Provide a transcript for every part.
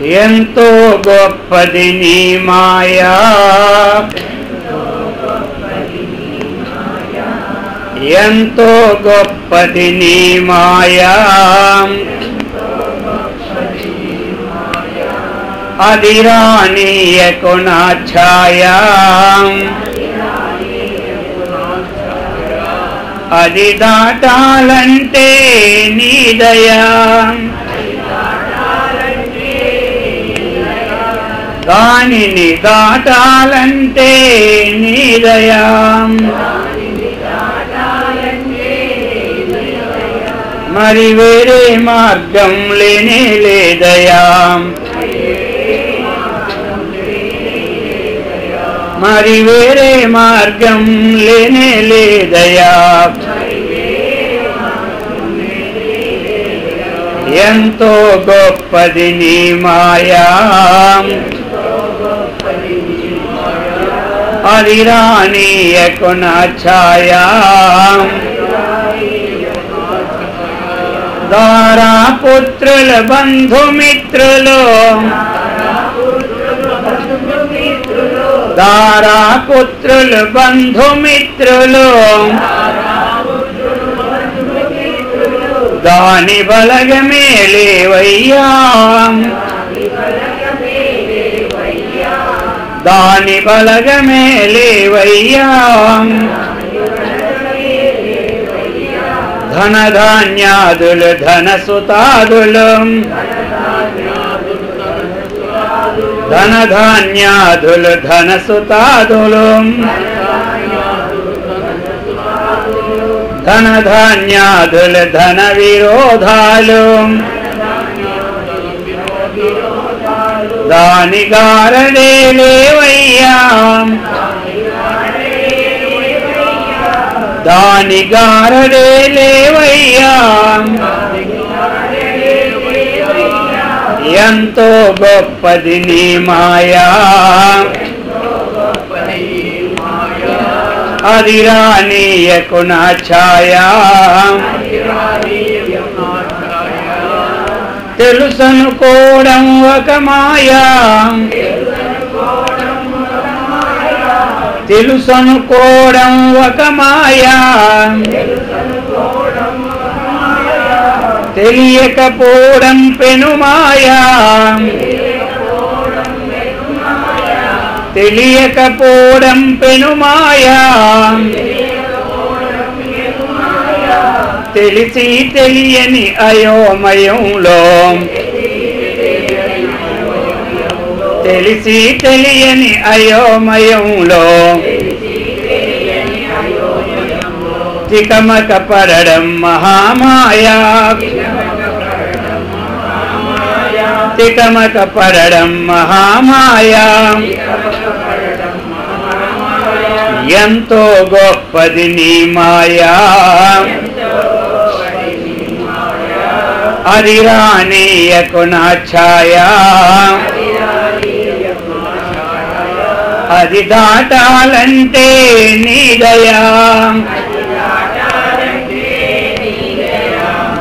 ఎంతో గొప్పది నీ మాయా, ఎంతో గొప్పది నీ మాయా, అది రానీయకు నా ఛాయా, అది దాటాలంటే నీ దయా, దానిని దాటాలంటే నీ దయా, మరి వేరే మార్గం లేనే లేదయా, మరి వేరే మార్గం లేనే లేదయా, ఎంతో గొప్పది నీ మాయా, అది రానీయకు నా ఛాయా, దారా పుత్రుల బంధుమిత్రులు, దారా పుత్రులు బంధుమిత్రులు, దాని బలగమే లేవయ్యా, దాని బలగమే లేవయ్యా, ధనధాన్యాదులు ధనసుతాదులు, ధనధాన్యాదులు ధనసుతాదులు, ధనధాన్యాదులు ధన విరోధాలు, దాని గారడే లేవయ్యా, దాని గారడే లేవయ్యా, ఎంతో గొప్పది నీ మాయా, అది రానీయకు నా ఛాయా, తెలుసనుకోవడం ఒక మాయా, తెలుసనుకోవడం ఒక మాయా, తెలియకపోవడం పెను మాయా, తెలియకపోవడం పెను మాయా, తెలిసి తెలియని అయోమయంలో, తెలిసి తెలియని అయోమయంలో, తికమక పడడం మహామాయా, తికమక పడడం మహామాయా, ఎంతో గొప్పది నీ మాయా, అది రానీయకు నా ఛాయా, అది దాటాలంటే నీ దయా,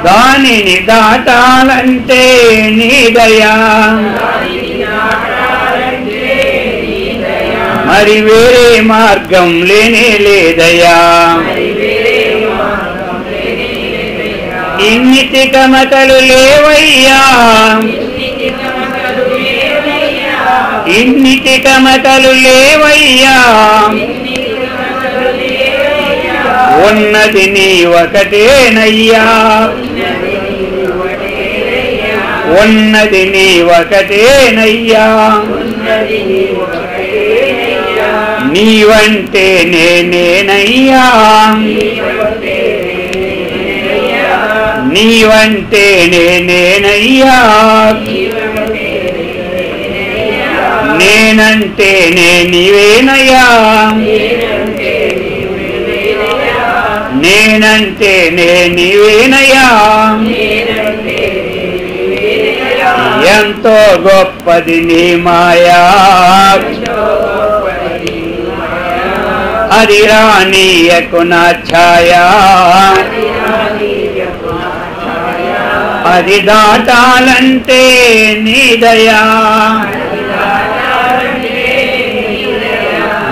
దానిని దాటాలంటే నీ దయా, మరి వేరే మార్గం లేనే లేదయా, ఇన్ని తికమకలు లేవయ్యా, ఇన్ని తికమకలు లేవయ్యా, ఉన్నది నీ ఒకటేనయ్యా, ఉన్నది నీ ఒకటేనయ్యా, నీవంటే నేనేనయ్యా, నీవంటే నేనేనయ్యా, నేనంటే నీవేనయ్యా, నేనంటే నీవేనయ్యా, ఎంతో గొప్పది నీ మాయా, అది రానీయకు నా ఛాయా, అది దాటాలంటే నీ దయా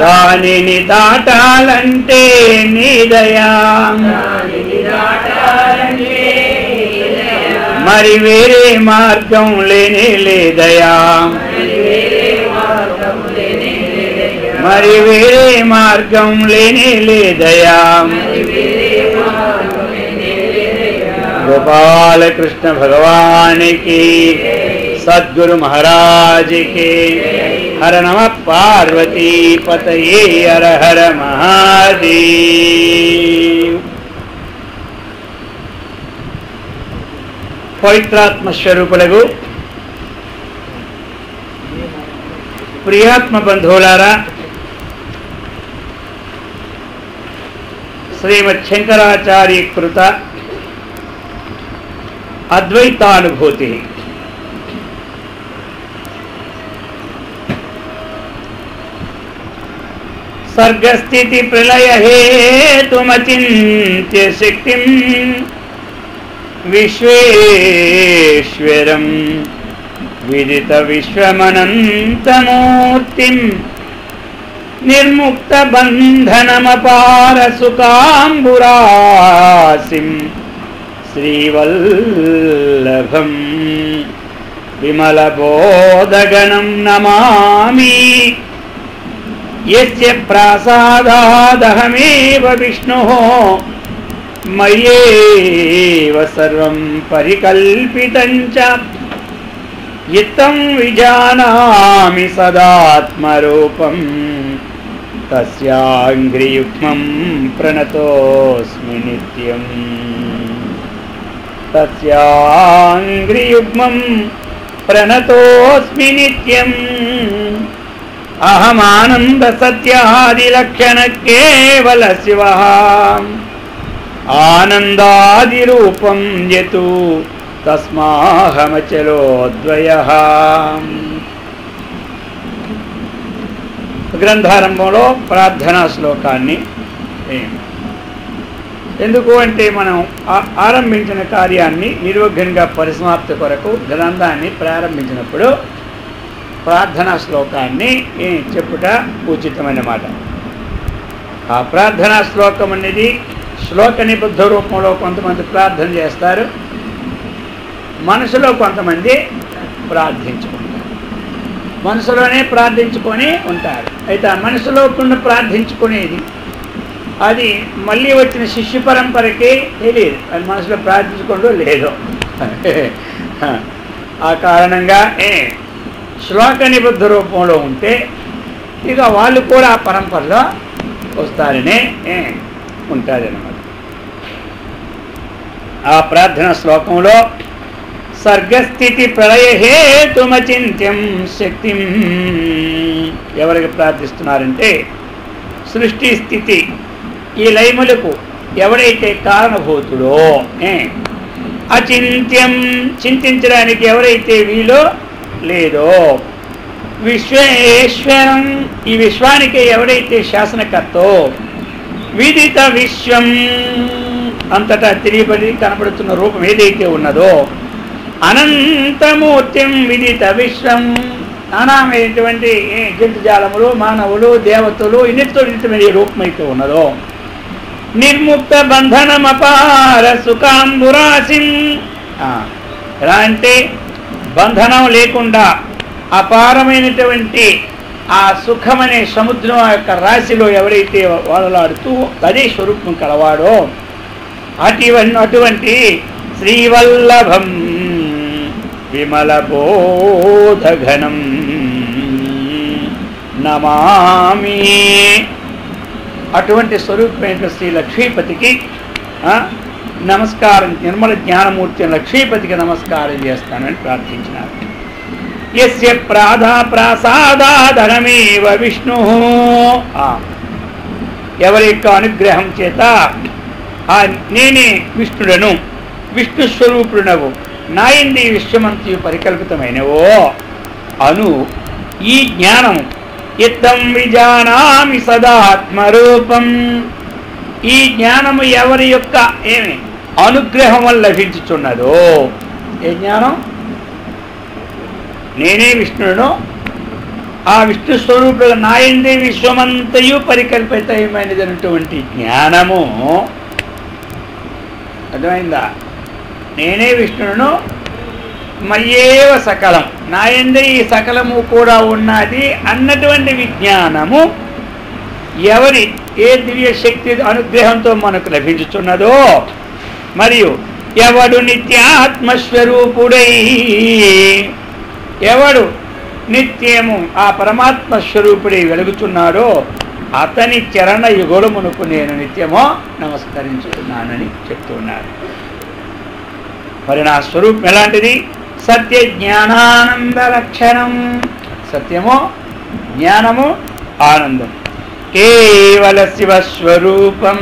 దానిని దాటాలంటే నీ దయా మరి వేరే మార్గం లేనే లేదయా మరి వేరే మార్గం లేనే లేదయా गोपाल कृष्ण भगवान की सद्गुरु महाराज के हर नमः पार्वती पतये हर हर महादेव। पवित्रात्म स्वरूपुलगु प्रियात्म बंधुलारा श्रीमद् शंकराचार्य कृत अद्वैतानुभूति सर्गस्थिति प्रलय हेतुमचिन्त्य शक्तिं विश्वेश्वरं विदित विश्वमनन्तमूर्तिं निर्मुक्त बन्धनमपार सुखाम्बुरासिं श्रीवल्लभं विमलबोधगणं नमामि यस्य प्रासादादहमेव विष्णुः मय्येव सर्वं परिकल्पितं च यत्तं विजानामि सदात्मरूपं तस्याङ्घ्रियुग्मं प्रणतोऽस्मि नित्यम् तस्याङ्घ्रियुग्मं प्रणतोऽस्मि नित्यम् अहमानंद सत्यादिलक्षण केवल शिवः आनंदादिरूपं यतु तस्माहमचलोद्वयः। గ్రంథారంభంలో ప్రార్థనా శ్లోకాన్ని ఎందుకు అంటే మనం ఆరంభించిన కార్యాన్ని నిర్విఘ్నంగా పరిసమాప్తి కొరకు గ్రంథాన్ని ప్రారంభించినప్పుడు ప్రార్థనా శ్లోకాన్ని చెప్పుట ఉచితమైన మాట. ఆ ప్రార్థనా శ్లోకం అనేది శ్లోక నిబద్ధ రూపంలో కొంతమంది ప్రార్థన చేస్తారు, మనసులో కొంతమంది ప్రార్థించుకుంటారు, మనసులోనే ప్రార్థించుకొని ఉంటారు. అయితే ఆ మనసులో ప్రార్థించుకునేది అది మళ్ళీ వచ్చిన శిష్య పరంపరకి తెలియదు, అది మనసులో ప్రార్థించుకుంటూ లేదో. ఆ కారణంగా శ్లోక నిబద్ధ రూపంలో ఉంటే ఇక వాళ్ళు కూడా ఆ పరంపరలో వస్తారనే ఉంటారన్నమాట. ఆ ప్రార్థన శ్లోకంలో సర్గస్థితి ప్రళయ హేతుమచింత్యం శక్తిం ఎవరికి ప్రార్థిస్తున్నారంటే సృష్టి స్థితి ఈ లయములకు ఎవరైతే కారణభూతుడో అచింత్యం చింతించడానికి ఎవరైతే వీలో లేదో విశ్వేశ్వరం ఈ విశ్వానికి ఎవరైతే శాసనకర్తో విదిత విశ్వం అంతటా తెలియబడి కనబడుతున్న రూపం ఏదైతే ఉన్నదో అనంతమూర్తిం విదిత విశ్వం నానామైనటువంటి జంతుజాలములు మానవులు దేవతలు ఇన్నిటితో నిత్యమైన రూపం అయితే ఉన్నదో నిర్ముక్త బంధనమపార సుఖాంబురాసిం ఎలా అంటే బంధనం లేకుండా అపారమైనటువంటి ఆ సుఖమనే సముద్రం యొక్క రాశిలో ఎవరైతే వాడలాడుతూ అదే స్వరూపం కలవాడో అటువంటి శ్రీవల్లభం విమలబోధఘనం నమామి అటువంటి స్వరూపమైన శ్రీ లక్ష్మీపతికి నమస్కారం, నిర్మల జ్ఞానమూర్తి లక్ష్మీపతికి నమస్కారం చేస్తానని ప్రార్థించినారు. యస్య ప్రాసాదాధనమేవ విష్ణు ఎవరి యొక్క అనుగ్రహం చేత నేనే విష్ణుడను, విష్ణు స్వరూపుడునవు, నాయంది విశ్వమంతియు పరికల్పితమైనవో అను ఈ జ్ఞానం ఇత్తం విజానామి సదాత్మరూపం ఈ జ్ఞానము ఎవరి యొక్క అనుగ్రహం వల్ల లభించుచున్నదో ఏ జ్ఞానం? నేనే విష్ణువును, ఆ విష్ణు స్వరూపుల నాయందే విశ్వమంతయు పరికల్పితమైనటువంటి జ్ఞానము. అర్థమైందా? నేనే విష్ణువును, మయ్యేవ సకలం, నాయందే ఈ సకలము కూడా ఉన్నది అన్నటువంటి విజ్ఞానము ఎవరి ఏ దివ్య శక్తి అనుగ్రహంతో మనకు లభించుతున్నదో, మరియు ఎవడు నిత్యాత్మస్వరూపుడై, ఎవడు నిత్యము ఆ పరమాత్మ స్వరూపుడై వెలుగుతున్నాడో అతని చరణ యుగమునకు నేను నిత్యమో నమస్కరించుతున్నానని చెప్తున్నారు. మరి నా స్వరూపం ఎలాంటిది? సత్య జ్ఞానానంద లక్షణం. సత్యము, జ్ఞానము, ఆనందం. కేవల శివస్వరూపం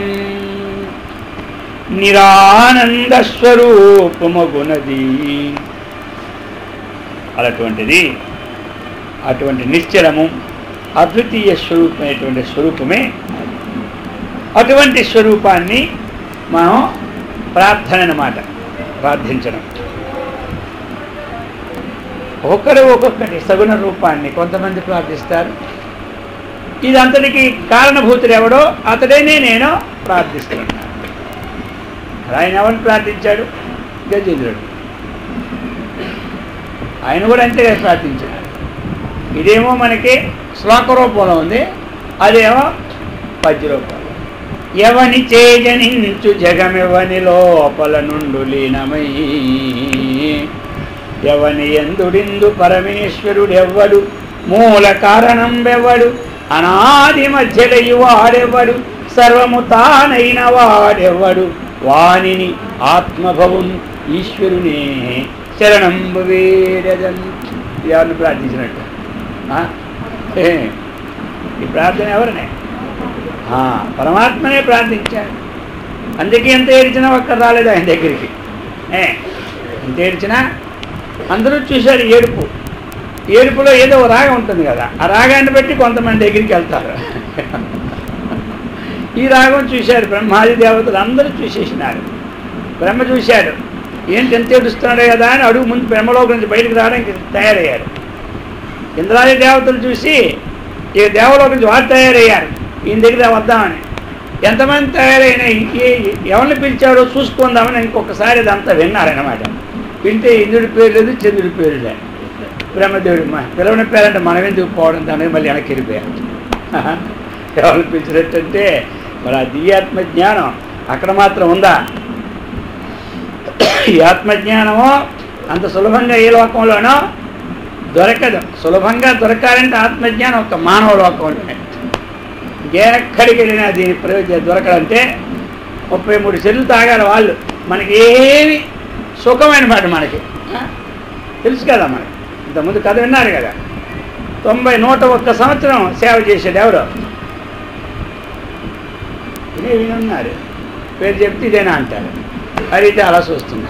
నిరానంద స్వరూపమగునది. అలాంటిది అటువంటి నిశ్చలము అద్వితీయ స్వరూపమైనటువంటి స్వరూపమే. అటువంటి స్వరూపాన్ని మనం ప్రార్థన అన్నమాట, ప్రార్థించడం. ఒకరు ఒక్కొక్కటి సగుణ రూపాన్ని కొంతమంది ప్రార్థిస్తారు. ఇదంతటికి కారణభూతుడు ఎవడో అతడేనే నేను ప్రార్థిస్తున్నాను. ఆయన ఎవరిని ప్రార్థించాడు? గజేంద్రుడు. ఆయన కూడా అంతే ప్రార్థించాడు. ఇదేమో మనకి శ్లోక రూపంలో ఉంది, అదేమో పద్య రూపంలో. ఎవని చేజనించు జగమెవని లోపల నుండు లీనమై, ఎవని ఎందుడిందు పరమేశ్వరుడెవ్వడు, మూల కారణం వెవ్వడు, అనాది మధ్యలయు వాడెవ్వడు, సర్వము తానైన వాడెవ్వడు, వానిని ఆత్మభవం ఈశ్వరునే శరణంబు వేడదన్. ఎవరిని ప్రార్థించినట్టు ఈ ప్రార్థన ఎవరినే? పరమాత్మనే ప్రార్థించాడు. అందుకే ఎంత ఏడ్చినా ఒక్కరు రాలేదు ఆయన దగ్గరికి. ఎంత ఏడ్చినా అందరూ చూశారు ఏడుపు. ఏడుపులో ఏదో రాగం ఉంటుంది కదా, ఆ రాగాన్ని బట్టి కొంతమంది దగ్గరికి వెళ్తారు. ఈ రాగం చూశారు బ్రహ్మాది దేవతలు అందరూ చూసేసినారు. బ్రహ్మ చూశాడు, ఏంటి ఎంత ఏడుస్తున్నాడు కదా అని అడుగు ముందు బ్రహ్మలోకి నుంచి బయటకు రావడానికి తయారయ్యారు. ఇంద్రాది దేవతలు చూసి ఈ దేవలోకి నుంచి వారు తయారయ్యారు ఈయన దగ్గర వద్దామని. ఎంతమంది తయారైనా ఎవరిని పిలిచాడో చూసుకుందామని ఇంకొకసారి అదంతా విన్నారనమాట. వింటే ఇంద్రుడి పేరు లేదు, చంద్రుడి పేరు లేదు. బ్రహ్మదేవుడు పిలవని పేరంటే మనం ఎందుకు పోవడం, దానికి మళ్ళీ వెనక్కి వెళ్ళిపోయాం. ఎవరిని పిలిచినట్టంటే మరి అది ఈ ఆత్మజ్ఞానం అక్కడ మాత్రం ఉందా? ఈ ఆత్మజ్ఞానము అంత సులభంగా ఏ లోకంలోనో దొరకదు. సులభంగా దొరకాలంటే ఆత్మజ్ఞానం ఒక మానవ లోకంలోనే. ఎక్కడికి వెళ్ళినా దీని ప్రయోజనం దొరకడంటే 33 చెల్లు తాగాలి వాళ్ళు. మనకి ఏమి సుఖమైన మాట మనకి తెలుసు కదా. మనకి ఇంతకుముందు కథ విన్నారు కదా, 101 సంవత్సరం సేవ చేసాడు ఎవరో వినున్నారు. పేరు చెప్తే ఇదేనా అంటారు. అడిగితే అలా చూస్తున్నా.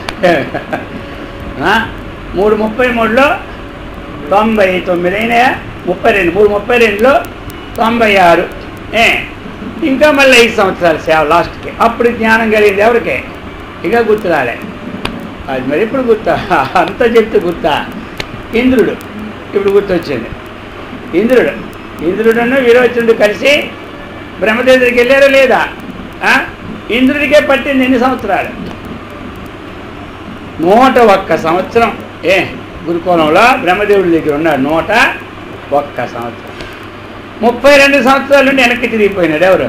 333లో 99 అయినాయా, 32, 332లో 96. ఇంకా మళ్ళీ 5 సంవత్సరాలు సేవ లాస్ట్కి. అప్పుడు జ్ఞానం కలిగింది ఎవరికే? ఇక గుర్తు రాలే. అది మరి ఇప్పుడు గుర్తా? అంత చెప్తే గుర్తా? ఇంద్రుడు ఇప్పుడు గుర్తొచ్చింది. ఇంద్రుడును విరోచనుడు కలిసి బ్రహ్మదేవుడి దగ్గరికి వెళ్ళారో లేదా? ఇంద్రుడికే పట్టింది ఎన్ని సంవత్సరాలు? 101 సంవత్సరం. గురుకులంలో బ్రహ్మదేవుడి దగ్గర ఉన్నాడు 101 సంవత్సరం. 32 సంవత్సరాల నుండి వెనక్కి తిరిగిపోయినాడు ఎవరు?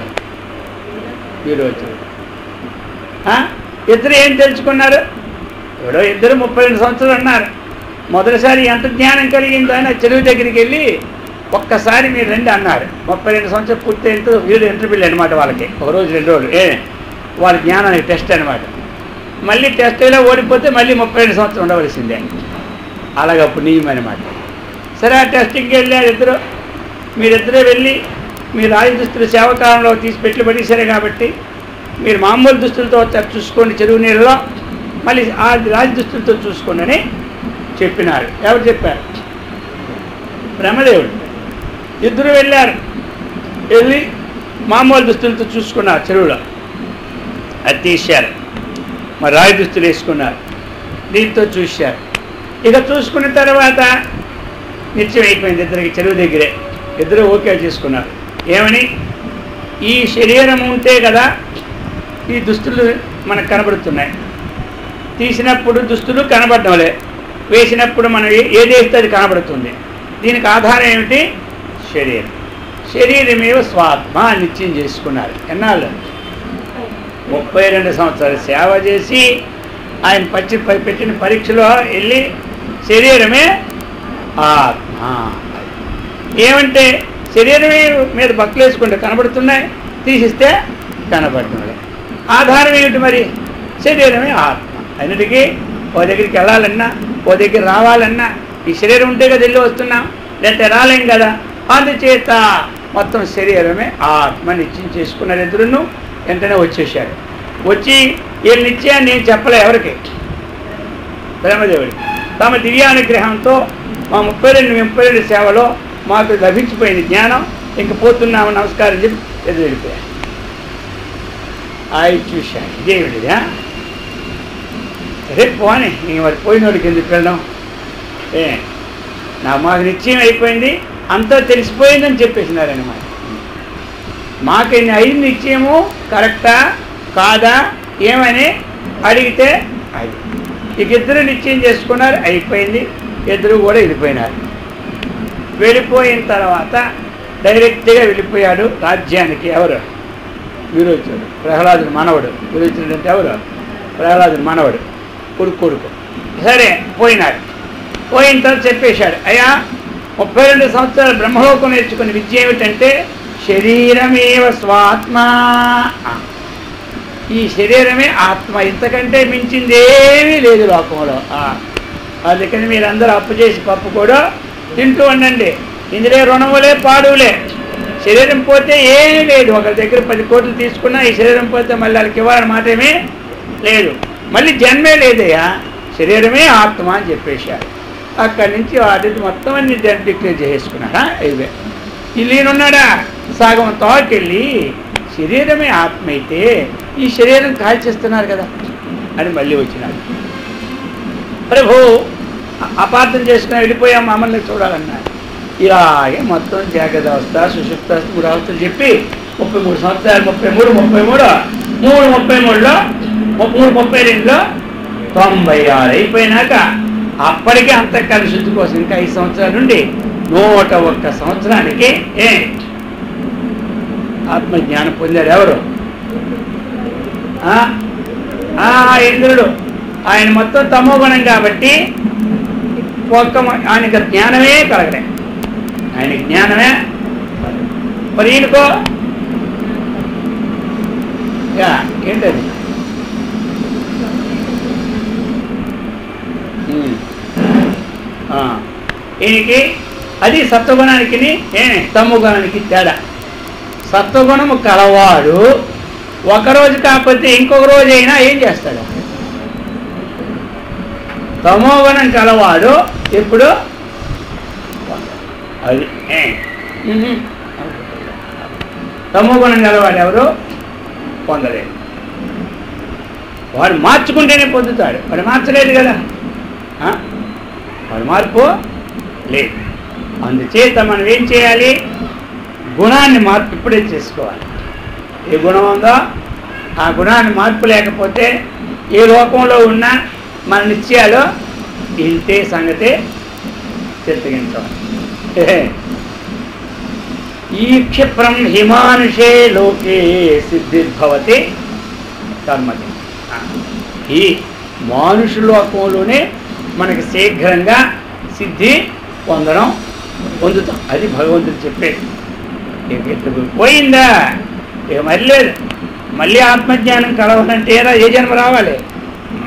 విరోచనుడు. ఇద్దరు ఏం తెలుసుకున్నారు? ఎవడో ఇద్దరు 32 సంవత్సరాలు అన్నారు. మొదటిసారి ఎంత జ్ఞానం కలిగిందో ఆయన చెరువు దగ్గరికి వెళ్ళి ఒక్కసారి మీరు రండి అన్నారు. 32 సంవత్సరాలు పూర్తయినంత వీడు ఇంటర్వ్యూలు అనమాట వాళ్ళకి. ఒకరోజు 2 రోజులు వాళ్ళ జ్ఞానానికి టెస్ట్ అనమాట. మళ్ళీ టెస్ట్ అయినా ఓడిపోతే మళ్ళీ 32 సంవత్సరం ఉండవలసిందే. అలాగప్పుడు నియమం అనమాట. సరే ఆ టెస్టింగ్కి వెళ్ళారు ఇద్దరు. మీరిద్దరే వెళ్ళి మీ రాజదుస్తులు సేవకాలంలో తీసి పెట్లు పడేశారు కాబట్టి మీరు మామూలు దుస్తులతో చూసుకోండి చెరువు నీళ్ళలో, మళ్ళీ ఆ రాజదుస్తులతో చూసుకోండి అని చెప్పినారు. ఎవరు చెప్పారు? బ్రహ్మదేవుడు. ఇద్దరు వెళ్ళారు. వెళ్ళి మామూలు దుస్తులతో చూసుకున్నారు చెరువులో. అది తీశారు. మరి రాజదుస్తులు వేసుకున్నారు. దీంతో చూశారు. ఇక చూసుకున్న తర్వాత నిత్యం అయిపోయింది. ఇద్దరికి చెరువు దగ్గరే ఇద్దరు ఓకే చేసుకున్నారు. ఏమని? ఈ శరీరం ఉంటే కదా ఈ దుస్తులు మనకు కనబడుతున్నాయి. తీసినప్పుడు దుస్తులు కనబడడంలే, వేసినప్పుడు మనం ఏదేస్తే అది కనబడుతుంది. దీనికి ఆధారం ఏమిటి? శరీరం. శరీరమేవ స్వాత్మ నిత్యం చేసుకున్నారు. ఎన్నాళ్ళు? 32 సంవత్సరాలు సేవ చేసి ఆయన పెట్టిన పరీక్షలో వెళ్ళి శరీరమే ఆత్మ. ఏమంటే శరీరమే మీద బట్టలు వేసుకుంటే కనబడుతున్నాయి, తీసిస్తే కనబడుతున్నాయి. ఆధారం ఏమిటి మరి? శరీరమే ఆత్మ. అన్నిటికీ ఓ దగ్గరికి వెళ్ళాలన్నా, ఓ దగ్గర రావాలన్నా ఈ శరీరం ఉంటే కదా వెళ్ళి వస్తున్నాం, లేకపోతే రాలేం కదా. అందుచేత మొత్తం శరీరమే ఆత్మ నిత్యం చేసుకున్నారు. ఎదురును వెంటనే వచ్చేసారు. వచ్చి ఈ నిత్యాన్ని నేను చెప్పలే ఎవరికి? బ్రహ్మదేవుడికి. తమ దివ్యానుగ్రహంతో మా 32 సేవలో మాకు లభించిపోయింది జ్ఞానం, ఇంక పోతున్నాము నమస్కారం చెప్పి ఎదురు వెళ్ళిపోయారు. ఆయన చూశాను ఇదేమిటిదా, రేపు పోనీ ఇంక మరి పోయినోడికి ఎందుకు వెళ్ళడం, మాకు నిశ్చయం అయిపోయింది, అంతా తెలిసిపోయిందని చెప్పేసినారన్నమాట. మాకు అయింది నిశ్చయము కరెక్టా కాదా ఏమని అడిగితే అది ఇక ఇద్దరు నిశ్చయం చేసుకున్నారు, అయిపోయింది. ఇద్దరు కూడా వెళ్ళిపోయినారు. వెళ్ళిపోయిన తర్వాత డైరెక్ట్గా వెళ్ళిపోయాడు రాజ్యానికి. ఎవరు? విరోచనుడు, ప్రహ్లాదుని మనవడు. విరోచనుడు అంటే ఎవరు? ప్రహ్లాదుని మనవడు, కొడుకు. సరే పోయినాడు. పోయిన తర్వాత చెప్పేశాడు, అయ్యా 32 సంవత్సరాలు బ్రహ్మలోకం నేర్చుకున్న విద్య ఏమిటంటే శరీరమేవ స్వాత్మ. ఈ శరీరమే ఆత్మ, ఇంతకంటే మించిందేమీ లేదు లోకంలో. అందుకని మీరందరూ అప్పు చేసి పప్పు కూడా తింటూ ఉండండి. ఇందులో రుణములే పాడులే. శరీరం పోతే ఏమీ లేదు. ఒకరి దగ్గర 10 కోట్లు తీసుకున్నా ఈ శరీరం పోతే మళ్ళీ వాళ్ళకి ఇవ్వాలని మాట ఏమీ లేదు. మళ్ళీ జన్మే లేదయ్యా, శరీరమే ఆత్మ అని చెప్పేశారు. అక్కడి నుంచి వాటి మొత్తం అన్ని డిక్లేర్ చేసుకున్నాడా. ఇవే ఈయనున్నాడా సగం తోటకెళ్ళి శరీరమే ఆత్మ అయితే ఈ శరీరం కాల్చేస్తున్నారు కదా అని మళ్ళీ వచ్చినాడు. ప్రభు అపార్థం చేసుకుని వెళ్ళిపోయాం, మమ్మల్ని చూడాలన్నారు. ఇలాగే మొత్తం జాగ్రత్త అవస్థ, సుషుప్త అవస్థ, 3 అవస్థలు చెప్పి 33 సంవత్సరాలు, 33లో 32లో 96 అయిపోయినాక అప్పటికే అంతఃకరణ శుద్ధి కోసం ఇంకా 5 సంవత్సరాల నుండి 101 సంవత్సరానికి ఆత్మజ్ఞానం పొందాడు. ఎవరు? ఇంద్రుడు. ఆయన మొత్తం తమోగుణం కాబట్టి ఆయనకు జ్ఞానమే కలగలే. ఆయన జ్ఞానమే. మరి ఈయనకో ఏంటది? ఈయనకి అది సత్వగుణానికి తమోగుణానికి తేడా. సత్వగుణము కలవాడు ఒకరోజు కాకపోతే ఇంకొక రోజు అయినా ఏం చేస్తాడు? తమోగుణం కలవాడు ఎప్పుడు అది తమోగుణం కలవాడు ఎవరు పొందలేడు. వాడు మార్చుకుంటేనే పొందుతాడు. వాడు మార్చలేదు కదా, వాడు మార్పు లేదు. అందుచేత మనం ఏం చేయాలి? గుణాన్ని మార్పు ఇప్పుడే చేసుకోవాలి. ఏ గుణం ఉందో ఆ గుణాన్ని మార్పు లేకపోతే ఏ లోకంలో ఉన్నా మన నిశ్చయాలు ఇంతే సంగతే చిత్తగించాలి. ఈ క్షిప్రం హిమానుషే లోకే సిద్ధిర్భవతి కర్మతి. ఈ మానుషు లోకంలోనే మనకి శీఘ్రంగా సిద్ధి పొందుతాం. అది భగవంతుడు చెప్పేది. పోయిందా ఇక మళ్ళీ లేదు. మళ్ళీ ఆత్మజ్ఞానం కలవాలంటే ఏ జన్మ రావాలి?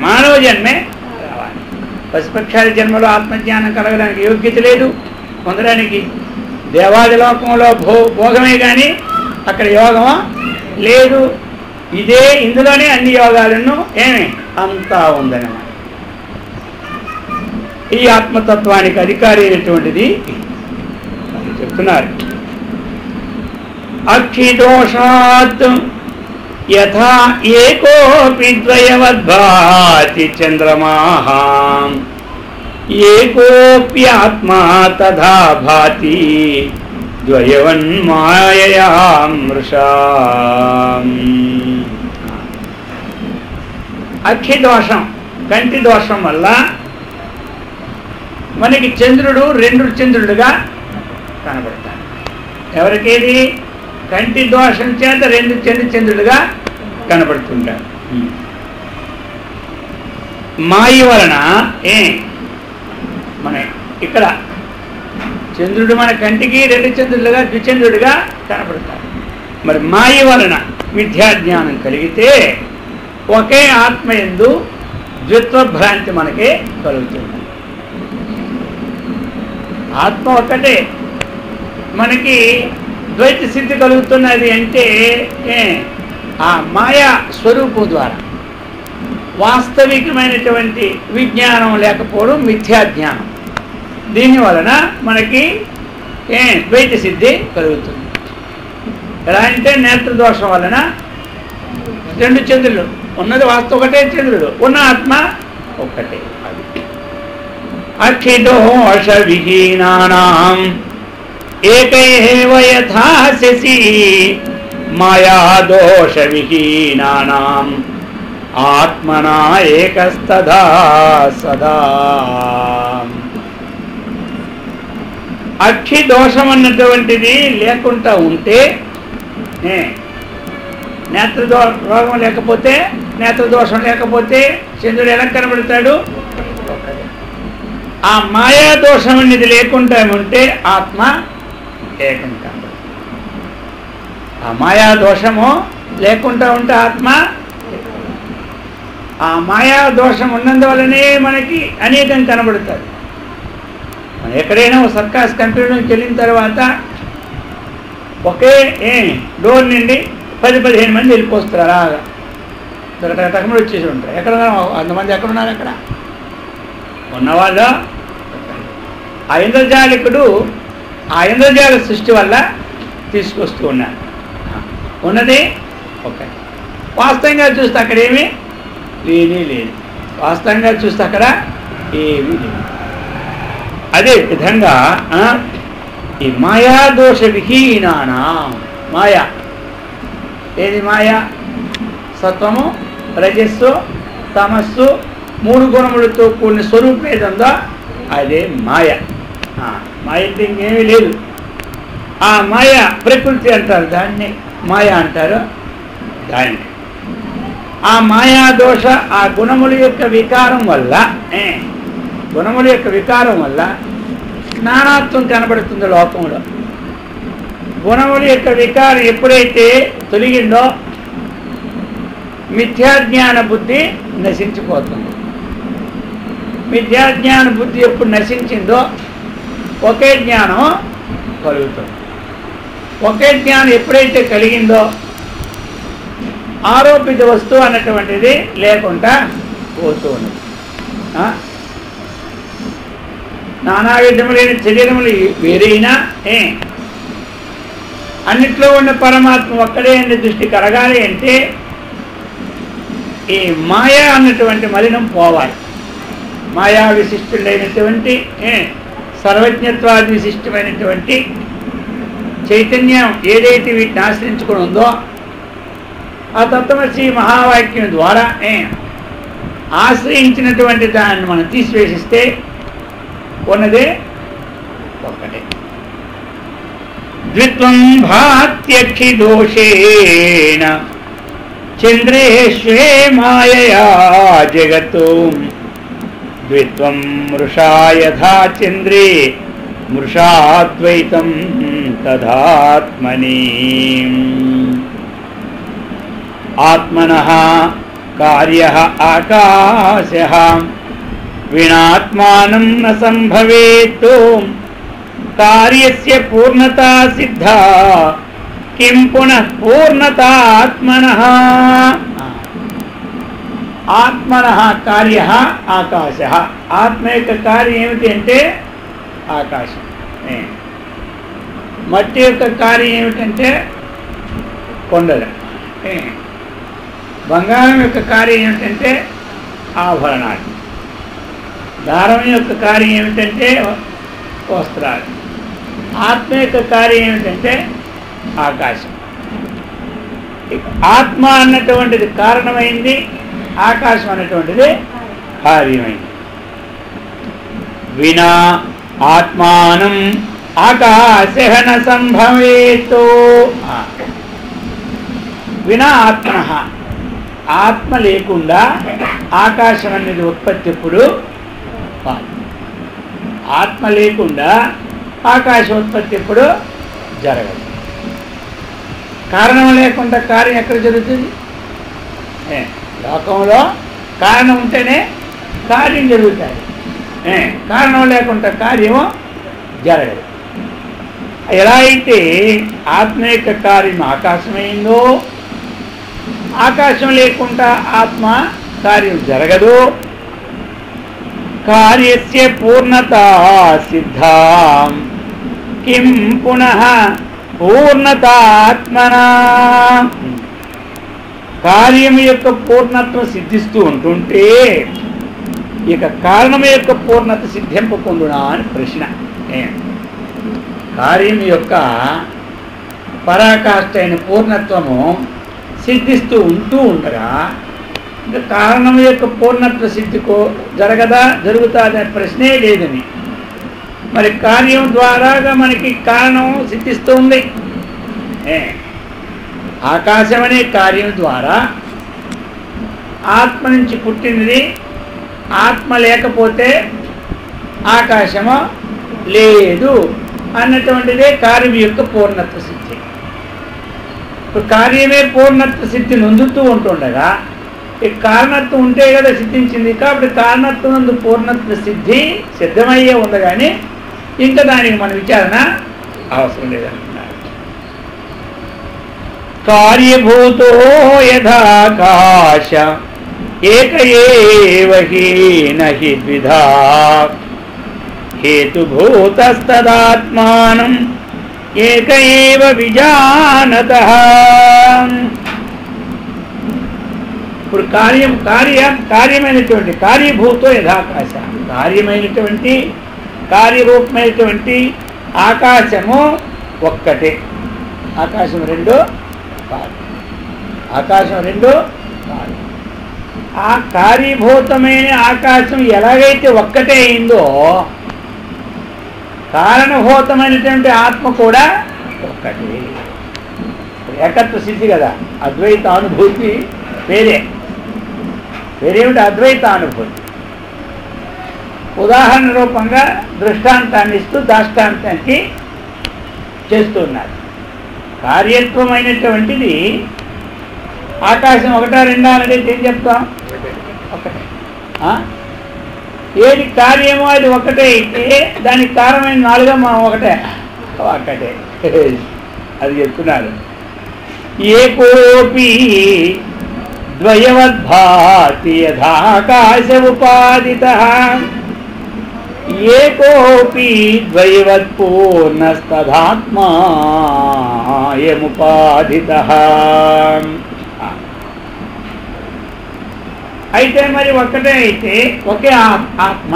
మానవ జన్మే రావాలి. పశుపక్షాది జన్మలో ఆత్మజ్ఞానం కలగడానికి యోగ్యత లేదు పొందడానికి. దేవాది లోకంలో భోగమే కానీ అక్కడ యోగమా లేదు. ఇదే ఇందులోనే అన్ని యోగాలను అంతా ఉందన్నమాట. ఈ ఆత్మతత్వానికి అధికారి అయినటువంటిది చెప్తున్నారు. అక్షిదోషాత్ యథా ఏకోపి ద్వయవద్భాతి చంద్రమాః ఏకోప్యాత్మా తథా భాతి ద్వయవన్మాయయా మృషా. అక్షి దోషం, కంటి దోషం వల్ల మనకి చంద్రుడు రెండు చంద్రుడుగా కనబడతాడు. ఎవరికేది? కంటి దోషం చేత రెండు చంద్రుడుగా కనబడుతుంటాడు. మాయ వలన మన ఇక్కడ చంద్రుడు మన కంటికి రెండు చంద్రులుగా ద్విచంద్రుడిగా కనబడతాడు. మరి మాయ వలన మిథ్యాజ్ఞానం కలిగితే ఒకే ఆత్మ యందు ద్విత్వభ్రాంతి మనకే కలుగుతుంది. ఆత్మ ఒక్కటే, మనకి ద్వైత సిద్ధి కలుగుతున్నది అంటే ఆ మాయా స్వరూపం ద్వారా. వాస్తవికమైనటువంటి విజ్ఞానం లేకపోవడం మిథ్యాజ్ఞానం. దీని వలన మనకి ద్వైత సిద్ధి కలుగుతుంది. ఎలా అంటే నేత్రదోషం వలన రెండు చంద్రులు ఉన్నది, వాస్తవ ఒకటే చంద్రుడు, ఉన్న ఆత్మ ఒక్కటే. అక్షిదోష విహీనానాం ఏకైవ యథా శశి మాయాదోష విహీనానాం ఆత్మనా ఏకస్తదా సదా. అక్షి దోషం అన్నటువంటిది లేకుండా ఉంటే, రోగం లేకపోతే, నేత్రదోషం లేకపోతే చంద్రుడు ఎలా కనబడతాడు? ఆ మాయా దోషం అనేది లేకుండా ఉంటే ఆత్మ ఏకం కనబడుతుంది. ఆ మాయా దోషము లేకుండా ఉంటే ఆత్మ, ఆ మాయా దోషం ఉన్నందువల్లనే మనకి అనేకం కనబడుతుంది. మనం ఎక్కడైనా సర్కాస్ కంప్యూటర్ వెళ్ళిన తర్వాత ఒకే డోర్ నుండి 10-15 మంది వెళ్ళిపోస్తారు. అలాగా తక్కువ వచ్చేసి ఉంటారు. ఎక్కడ అంతమంది ఎక్కడున్నారు? అక్కడ ఉన్నవాళ్ళు ఆ ఇంద్రజాలికుడు ఆ ఇంద్రజాల సృష్టి వల్ల తీసుకొస్తూ ఉన్నారు. ఉన్నది ఓకే. వాస్తవంగా చూస్తే అక్కడ ఏమీ లేనే లేదు. వాస్తవంగా చూస్తే అక్కడ ఏమీ లేదు. అదే విధంగా ఈ మాయాదోష విహీనానా, మాయా ఏది? మాయా సత్వము, రజస్సు, తమస్సు, 3 గుణములతో కూడిన స్వరూపం ఏదందో అదే మాయ. మాయ అంటే ఇంకేమీ లేదు. ఆ మాయ ప్రకృతి అంటారు, దాన్ని మాయ అంటారు. దాన్ని ఆ మాయా దోష, ఆ గుణముల యొక్క వికారం వల్ల, గుణముల యొక్క వికారం వల్ల నానాత్వం కనబడుతుంది లోకంలో. గుణముల యొక్క వికారం ఎప్పుడైతే తొలగిందో మిథ్యాజ్ఞాన బుద్ధి నశించిపోతుంది. మిథ్యాజ్ఞాన బుద్ధి ఎప్పుడు నశించిందో ఒకే జ్ఞానం కలుగుతుంది. ఒకే జ్ఞానం ఎప్పుడైతే కలిగిందో ఆరోపిత వస్తువు అన్నటువంటిది లేకుండా పోతూ ఉన్నది. నానా విధములైన శరీరములు వేరైనా అన్నిట్లో ఉన్న పరమాత్మ ఒక్కడే అనే దృష్టి కలగాలి అంటే ఈ మాయా అన్నటువంటి మలినం పోవాలి. మాయా విశిష్టుడైనటువంటి సర్వజ్ఞత్వాది విశిష్టమైనటువంటి చైతన్యం ఏదైతే వీటిని ఆశ్రయించుకుని ఉందో ఆ తత్వమసి మహావాక్యం ద్వారా ఆశ్రయించినటువంటి దాన్ని మనం తీసివేసిస్తే ఉన్నదే ఒక్కటే. ద్విత్వం భాత్యక్షి దోషేణ చంద్రేశ్వే మాయయా జగత్తు ద్విత్వం మృషా యథా చంద్రే మృషాద్వైతం తదాత్మని. ఆత్మనః కార్యః ఆకాశః వినాత్మానం న సంభవేత్ కార్యస్య పూర్ణతా సిద్ధా కిం పునః పూర్ణతా ఆత్మనః. ఆత్మనః కార్యః ఆకాశః. ఆత్మ యొక్క కార్యం ఏమిటి అంటే ఆకాశం. మట్టి యొక్క కార్యం ఏమిటంటే కొండలు. బంగారం యొక్క కార్యం ఏమిటంటే ఆభరణాలు, దారం యొక్క కార్యం ఏమిటంటే వస్త్రాలు, ఆత్మ యొక్క కార్యం ఏమిటంటే ఆకాశం. ఆత్మ అన్నటువంటిది కారణమైంది, ఆకాశం అన్నటువంటిది కార్యమైంది. వినా ఆత్మానం ఆకాశన సంభవేతో. వినా ఆత్మ, ఆత్మ లేకుండా ఆకాశం అనేది ఉత్పత్తి ఎప్పుడు కాదు. ఆత్మ లేకుండా ఆకాశ ఉత్పత్తి ఎప్పుడు జరగదు. కారణం లేకుండా కార్యం ఎక్కడ జరుగుతుంది? లోకంలో కారణం ఉంటేనే కార్యం జరుగుతుంది, కారణం లేకుండా కార్యము జరగదు. ఎలా అయితే ఆత్మ యొక్క కార్యం ఆకాశమైందో, ఆకాశం లేకుండా ఆత్మ కార్యం జరగదు. కార్యస్య పూర్ణత సిద్ధాం కిం పునః పూర్ణతాత్మనా. కార్యం యొక్క పూర్ణత్వం సిద్ధిస్తూ ఉంటుంటే ఇక కారణం యొక్క పూర్ణత సిద్ధింపకుండునా అని ప్రశ్న. కార్యం యొక్క పరాకాష్ఠ అయిన పూర్ణత్వము సిద్ధిస్తూ ఉండగా ఇంకా కారణం యొక్క పూర్ణత్వ సిద్ధికో జరుగుతుందనే ప్రశ్నే లేదని. మరి కార్యం ద్వారాగా మనకి కారణం సిద్ధిస్తూ ఉంది. ఆకాశం అనే కార్యం ద్వారా ఆత్మ నుంచి పుట్టినది, ఆత్మ లేకపోతే ఆకాశము లేదు అన్నటువంటిదే కార్యం యొక్క పూర్ణత్వ సిద్ధి. ఇప్పుడు కార్యమే పూర్ణత్వ సిద్ధి నొందుతూ ఉంటుండగా ఈ కారణత్వం ఉంటే కదా సిద్ధించింది. కాబట్టి కారణత్వం నందు పూర్ణత్వ సిద్ధి సిద్ధమయ్యే ఉంది, కానీ ఇంకా దానికి మన విచారణ అవసరం లేదంటున్నారు. కార్యభూతో యథాకాశ ఏక ఏవ హి నహి ద్విధా హేతుభూతస్తదాత్మానం ఏక ఏవ విజానతః. ఇప్పుడు కార్యమైనటువంటి కార్యభూతో యథాకాశ, కార్యమైనటువంటి కార్యరూపమైనటువంటి ఆకాశము ఒక్కటే. ఆకాశం రెండు కాదు, ఆకాశం రెండు కాదు. ఆ కార్యభూతమైన ఆకాశం ఎలాగైతే ఒక్కటే అయిందో కారణభూతమైనటువంటి ఆత్మ కూడా ఒక్కటే. ఏకత్వ సిద్ధి కదా, అద్వైత అనుభూతి వేరేమిటి అద్వైత అనుభూతి. ఉదాహరణ రూపంగా దృష్టాంతాన్ని ఇస్తూ దాష్టాంతానికి చేస్తున్నారు. కార్యత్వమైనటువంటిది ఆకాశం ఒకటా రెండా అనేది ఏం చెప్తాం? ఒకటే. ఏది కార్యమో అది ఒకటే అయితే దానికి కారణమైన నాలుగా మనం ఒకటే అది చెప్తున్నారు. ఏకోపి ద్వయవద్భాతి యథాకాశ ఉపాదితః ఏకోపి ద్వైవత్పూర్ణస్తదాత్మాయముపాదితః. అయితే మరి ఒక్కటే అయితే ఒకే ఆత్మ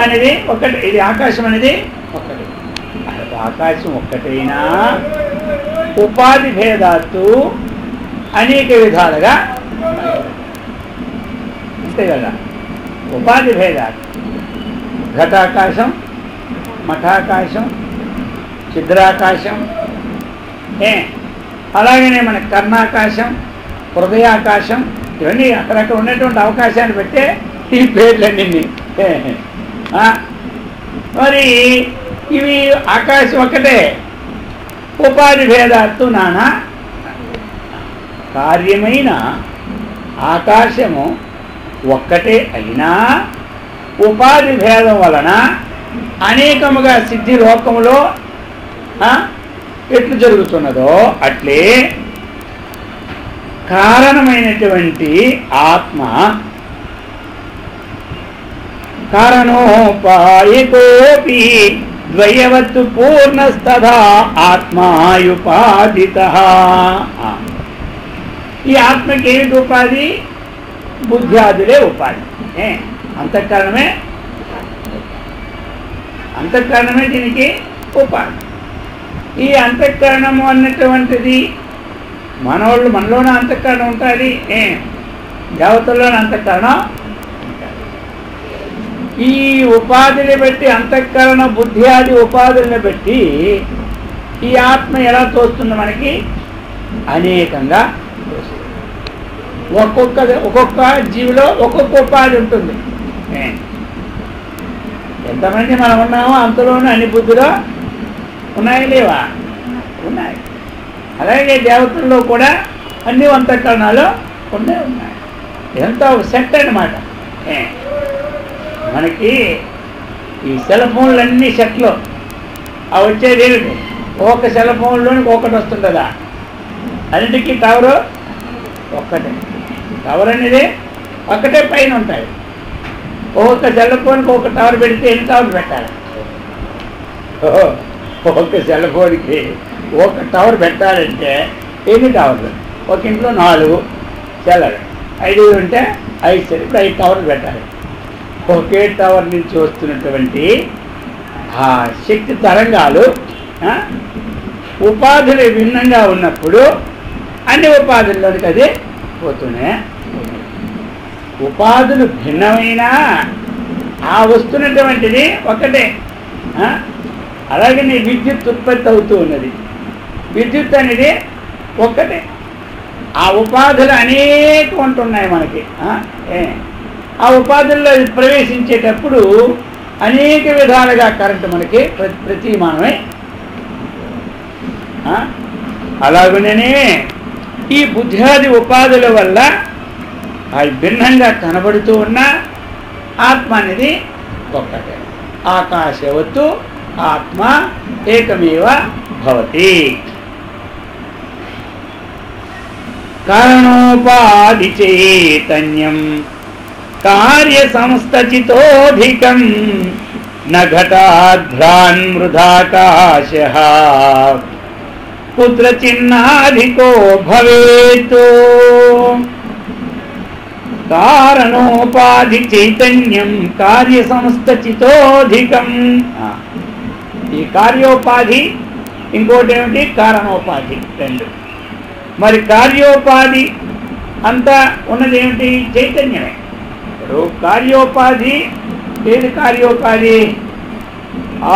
అనేది ఒకటే, ఇది ఆకాశం అనేది ఒక్కటే. ఆకాశం ఒక్కటైనా ఉపాధి భేదాత్తు అనేక విధాలుగా అంతే కదా. ఉపాధి భేదాలు ఘటాకాశం, మఠాకాశం, ఛిద్రాకాశం, అలాగనే మన కర్ణాకాశం, హృదయాకాశం, ఇవన్నీ అక్కడక్కడ ఉన్నటువంటి అవకాశాన్ని పెట్టే ఈ పేర్లన్నీ. మరి ఇవి ఆకాశం ఒక్కటే, ఉపాధి భేదాత్తు నానా. కార్యమైన ఆకాశము ఒక్కటే అయినా ఉపాధి భేదం వలన అనేకముగా సిద్ధి లోకములో ఎట్లు జరుగుతున్నదో అట్లే కారణమైనటువంటి ఆత్మ కారణోపాయకోపి ద్వయవత్తు పూర్ణస్తథా ఆత్మాయుపాదితః. ఈ ఆత్మకి ఏమిటి ఉపాధి? బుద్ధ్యాదులే ఉపాధి. అంతఃకరణమే దీనికి ఉపాధి. ఈ అంతఃకరణము అన్నటువంటిది మనలోనే అంతఃకరణం ఉంటుంది, దేవతల్లోనే అంతఃకరణం ఉంటుంది. ఈ ఉపాధిని బట్టి, అంతఃకరణ బుద్ధ్యాది ఉపాధులను బట్టి ఈ ఆత్మ ఎలా తోస్తుంది మనకి? అనేకంగా తోస్తుంది. ఒక్కొక్క జీవిలో ఒక్కొక్క ఉపాధి ఉంటుంది. ఎంతమంది మనం ఉన్నామో అంతలోనూ అన్ని బుద్ధిలో ఉన్నాయా లేవా? ఉన్నాయి. అలాగే దేవతల్లో కూడా అన్ని అంతఃకరణాలు ఉన్నాయి. ఇదంతా ఒక సెట్ అన్నమాట. మనకి ఈ సెల్ ఫోన్లన్నీ సెట్లు అవి వచ్చేది ఏమిటి? ఒక సెల్ ఫోన్లోనికి ఒకటి వస్తుంటుందా? అన్నిటికీ టవరు ఒక్కటే. టవర్ అనేది ఒక్కటే పైన ఉంటాయి. ఒక్కొక్క సెల్ ఫోన్కి ఒక టవర్ పెడితే ఎన్ని టవర్లు పెట్టాలి? ఒక్కొక్క సెల్ ఫోన్కి ఒక టవర్ పెట్టాలంటే ఎన్ని టవర్లు? ఒక ఇంట్లో 4 సెల్లలు, 5 ఉంటే 5 సెల్, ఇప్పుడు 5 టవర్లు పెట్టాలి. ఒకే టవర్ నుంచి వస్తున్నటువంటి ఆ శక్తి తరంగాలు ఉపాధులు భిన్నంగా ఉన్నప్పుడు అన్ని ఉపాధుల్లోనికి అది పోతూనే. ఉపాధులు భిన్నమైనా ఆ వస్తున్నటువంటిది ఒకటే. అలాగే విద్యుత్ ఉత్పత్తి అవుతూ ఉన్నది. విద్యుత్ అనేది ఒక్కటే. ఆ ఉపాధులు అనేకం ఉంటున్నాయి మనకి. ఆ ఉపాధుల్లో ప్రవేశించేటప్పుడు అనేక విధాలుగా కరెంటు మనకి ప్రతీమానమై, అలాగనే ఈ బుద్ధ్యాది ఉపాధుల వల్ల అవి భిన్నంగా కనబడుతూ ఉన్న ఆత్మ అనేది ఒక్కటే. ఆకాశవత్తు ఆత్మ ఏకమేవ భవతి. కారణోపాధి చైతన్యం కార్య సంస్థచితోధికం న ఘటాద్భ్రాన్మృదాకాశః కుత్రచిన్నాధికో భవేత్. కారణోపాధి చైతన్యం కార్య సంస్థచితోధికం. ఈ కార్యోపాధి, ఇంకోటి ఏమిటి? కారణోపాధి. 2. మరి కార్యోపాధి అంతా ఉన్నది ఏమిటి? చైతన్యమే. ఇప్పుడు కార్యోపాధి ఏది? కార్యోపాధి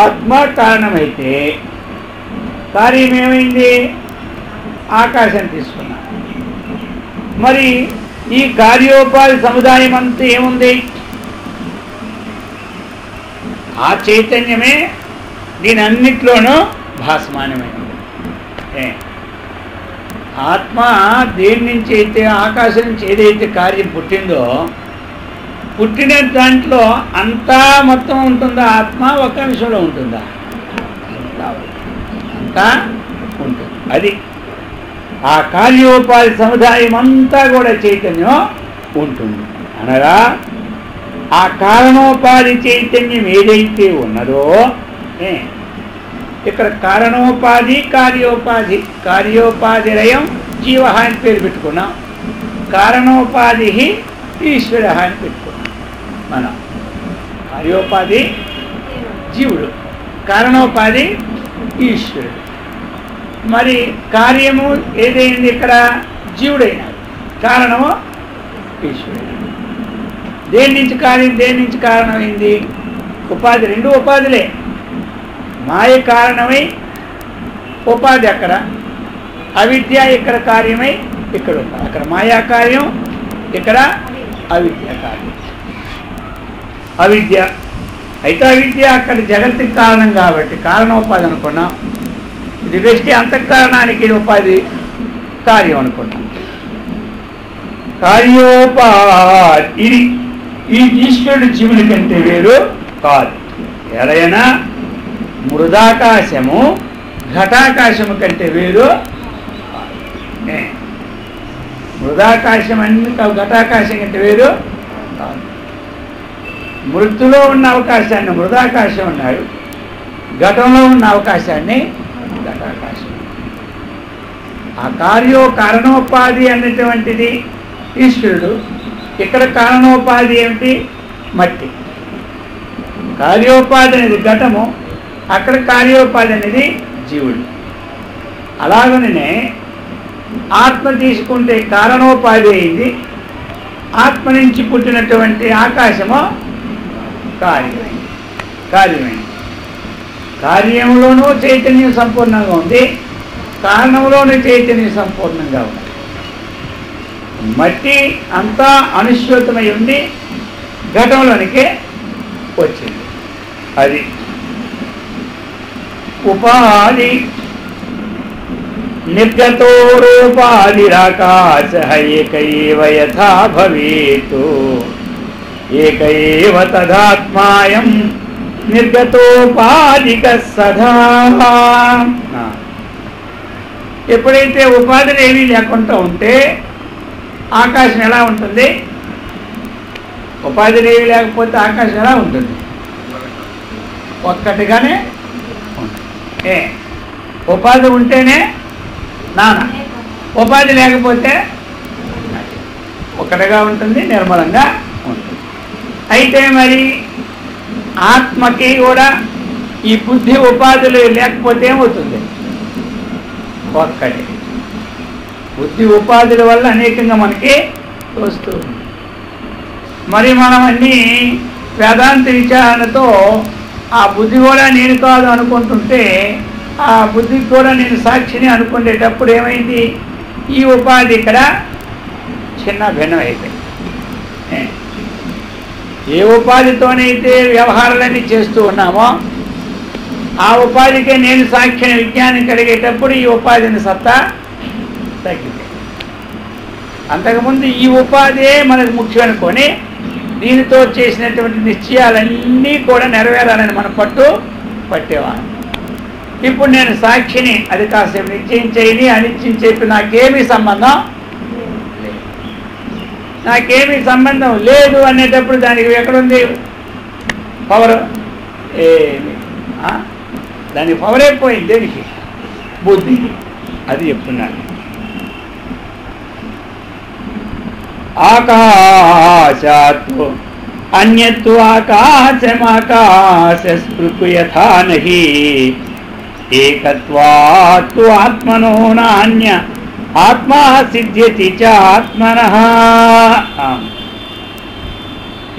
ఆత్మ కారణమైతే కార్యం ఏమైంది? ఆకాశం తీసుకున్నా. మరి ఈ కార్యోపాధి సముదాయం అంతా ఏముంది? ఆ చైతన్యమే దీని అన్నిట్లోనూ భాసమానమైనది. ఆత్మ దేని నుంచి అయితే, ఆకాశం నుంచి ఏదైతే కార్యం పుట్టిందో, పుట్టిన దాంట్లో అంతా మొత్తం ఉంటుందా? ఆత్మ ఒక అంశంలో ఉంటుందా? అంతా ఉంటుంది. అది ఆ కార్యోపాధి సముదాయం అంతా కూడా చైతన్యం ఉంటుంది. అనగా ఆ కారణోపాధి చైతన్యం ఏదైతే ఉన్నదో, ఇక్కడ కారణోపాధి కార్యోపాధి, కార్యోపాధి రయం జీవ అని పేరు పెట్టుకున్నాం, కారణోపాధి ఈశ్వర అని పెట్టుకున్నాం. మనం కార్యోపాధి జీవుడు, కారణోపాధి ఈశ్వరుడు. మరి కార్యము ఏదైంది? ఇక్కడ జీవుడైనాడు, కారణము ఈశ్వరుడు. దేని నుంచి కార్యం, దేని నుంచి కారణమైంది? ఉపాధి. 2 ఉపాధులే. మాయ కారణమై ఉపాధి అక్కడ, అవిద్య ఇక్కడ కార్యమై ఇక్కడ ఉపాధి. అక్కడ మాయా కార్యం, ఇక్కడ అవిద్య కార్యం. అవిద్య అయితే అవిద్య అక్కడ జగత్తుకి కారణం కాబట్టి కారణోపాధి అనుకున్నాం. ఇది వ్యష్టి అంతఃకరణానికి ఉపాధి కార్యం అనుకున్నాం. కార్యోపాధి ఇది ఈ ఈశ్వరుడు జీవుని కంటే వేరు కాదు. ఎలైనా మృదాకాశము ఘటాకాశము కంటే వేరు. మృదాకాశం అన్ని ఘటాకాశం కంటే వేరు కాదు. మృత్తులో ఉన్న అవకాశాన్ని మృదాకాశం అన్నాడు, ఘటంలో ఉన్న అవకాశాన్ని ఘటాకాశం. ఆ కారణోపాధి అన్నటువంటిది ఈశ్వరుడు. ఇక్కడ కారణోపాధి ఏమిటి? మట్టి. కార్యోపాధి అనేది ఘటము, అక్కడ కార్యోపాధి అనేది జీవుడు. అలాగనే ఆత్మ తీసుకుంటే కారణోపాధి అయింది, ఆత్మ నుంచి పుట్టినటువంటి ఆకాశము కార్యమైంది. కార్యంలోనూ చైతన్యం సంపూర్ణంగా ఉంది, కారణంలోనూ చైతన్యం సంపూర్ణంగా ఉంది. మట్టి అంతా అనుశ్యూతమై ఉండి ఘటంలోనికే వచ్చింది. అది ఉపాధి. నిర్గతో రూపాదిరాకాశ ఏకైవ యథా భవేతు ఏకైవ తదాత్మాయం నిర్గతోపాధిక సదా. ఎప్పుడైతే ఉపాధులు ఏమీ లేకుండా ఉంటే ఆకాశం ఎలా ఉంటుంది? ఉపాధులు ఏమీ లేకపోతే ఆకాశం ఎలా ఉంటుంది? ఒక్కటిగానే ఉంటుంది. ఉపాధి ఉంటేనే నాన్న, ఉపాధి లేకపోతే ఒకటిగా ఉంటుంది, నిర్మలంగా ఉంటుంది. అయితే మరి ఆత్మకి కూడా ఈ బుద్ధి ఉపాధులు లేకపోతే ఏమవుతుంది? ఒక్కటి. బుద్ధి ఉపాధుల వల్ల అనేకంగా మనకి వస్తుంది. మరి మనం అన్నీ వేదాంత విచారణతో ఆ బుద్ధి కూడా నేను కాదు అనుకుంటుంటే, ఆ బుద్ధికి కూడా నేను సాక్షిని అనుకునేటప్పుడు ఏమైంది? ఈ ఉపాధి ఇక్కడ చిన్న భిన్నం అయిపోయింది. ఏ ఉపాధితోనైతే వ్యవహారాలన్నీ చేస్తూ ఉన్నామో ఆ ఉపాధికే నేను సాక్షి విజ్ఞానం కలిగేటప్పుడు ఈ ఉపాధిని సత్తా తగ్గిపోయింది. అంతకుముందు ఈ ఉపాధే మనకు ముఖ్యం అనుకొని దీనితో చేసినటువంటి నిశ్చయాలన్నీ కూడా నెరవేరాలని మనం పట్టేవాళ్ళం. ఇప్పుడు నేను సాక్షిని, అది కాసేపు నిశ్చయం చేయని అనిశ్చయం చెప్పి నాకేమీ సంబంధం లేదు అనేటప్పుడు దానికి ఎక్కడుంది పవర్? ఏమి దానికి పవర్ అయిపోయింది. దేనికి? బుద్ధికి. అది చెప్తున్నాను. ఆకాశాత్తు అన్యత్తు ఆకాశమాకాశ స్పృకు యథా నహి ఏకత్వాత్తు ఆత్మనో నాన్య ఆత్మా సిద్ధ్యతి చ ఆత్మనః.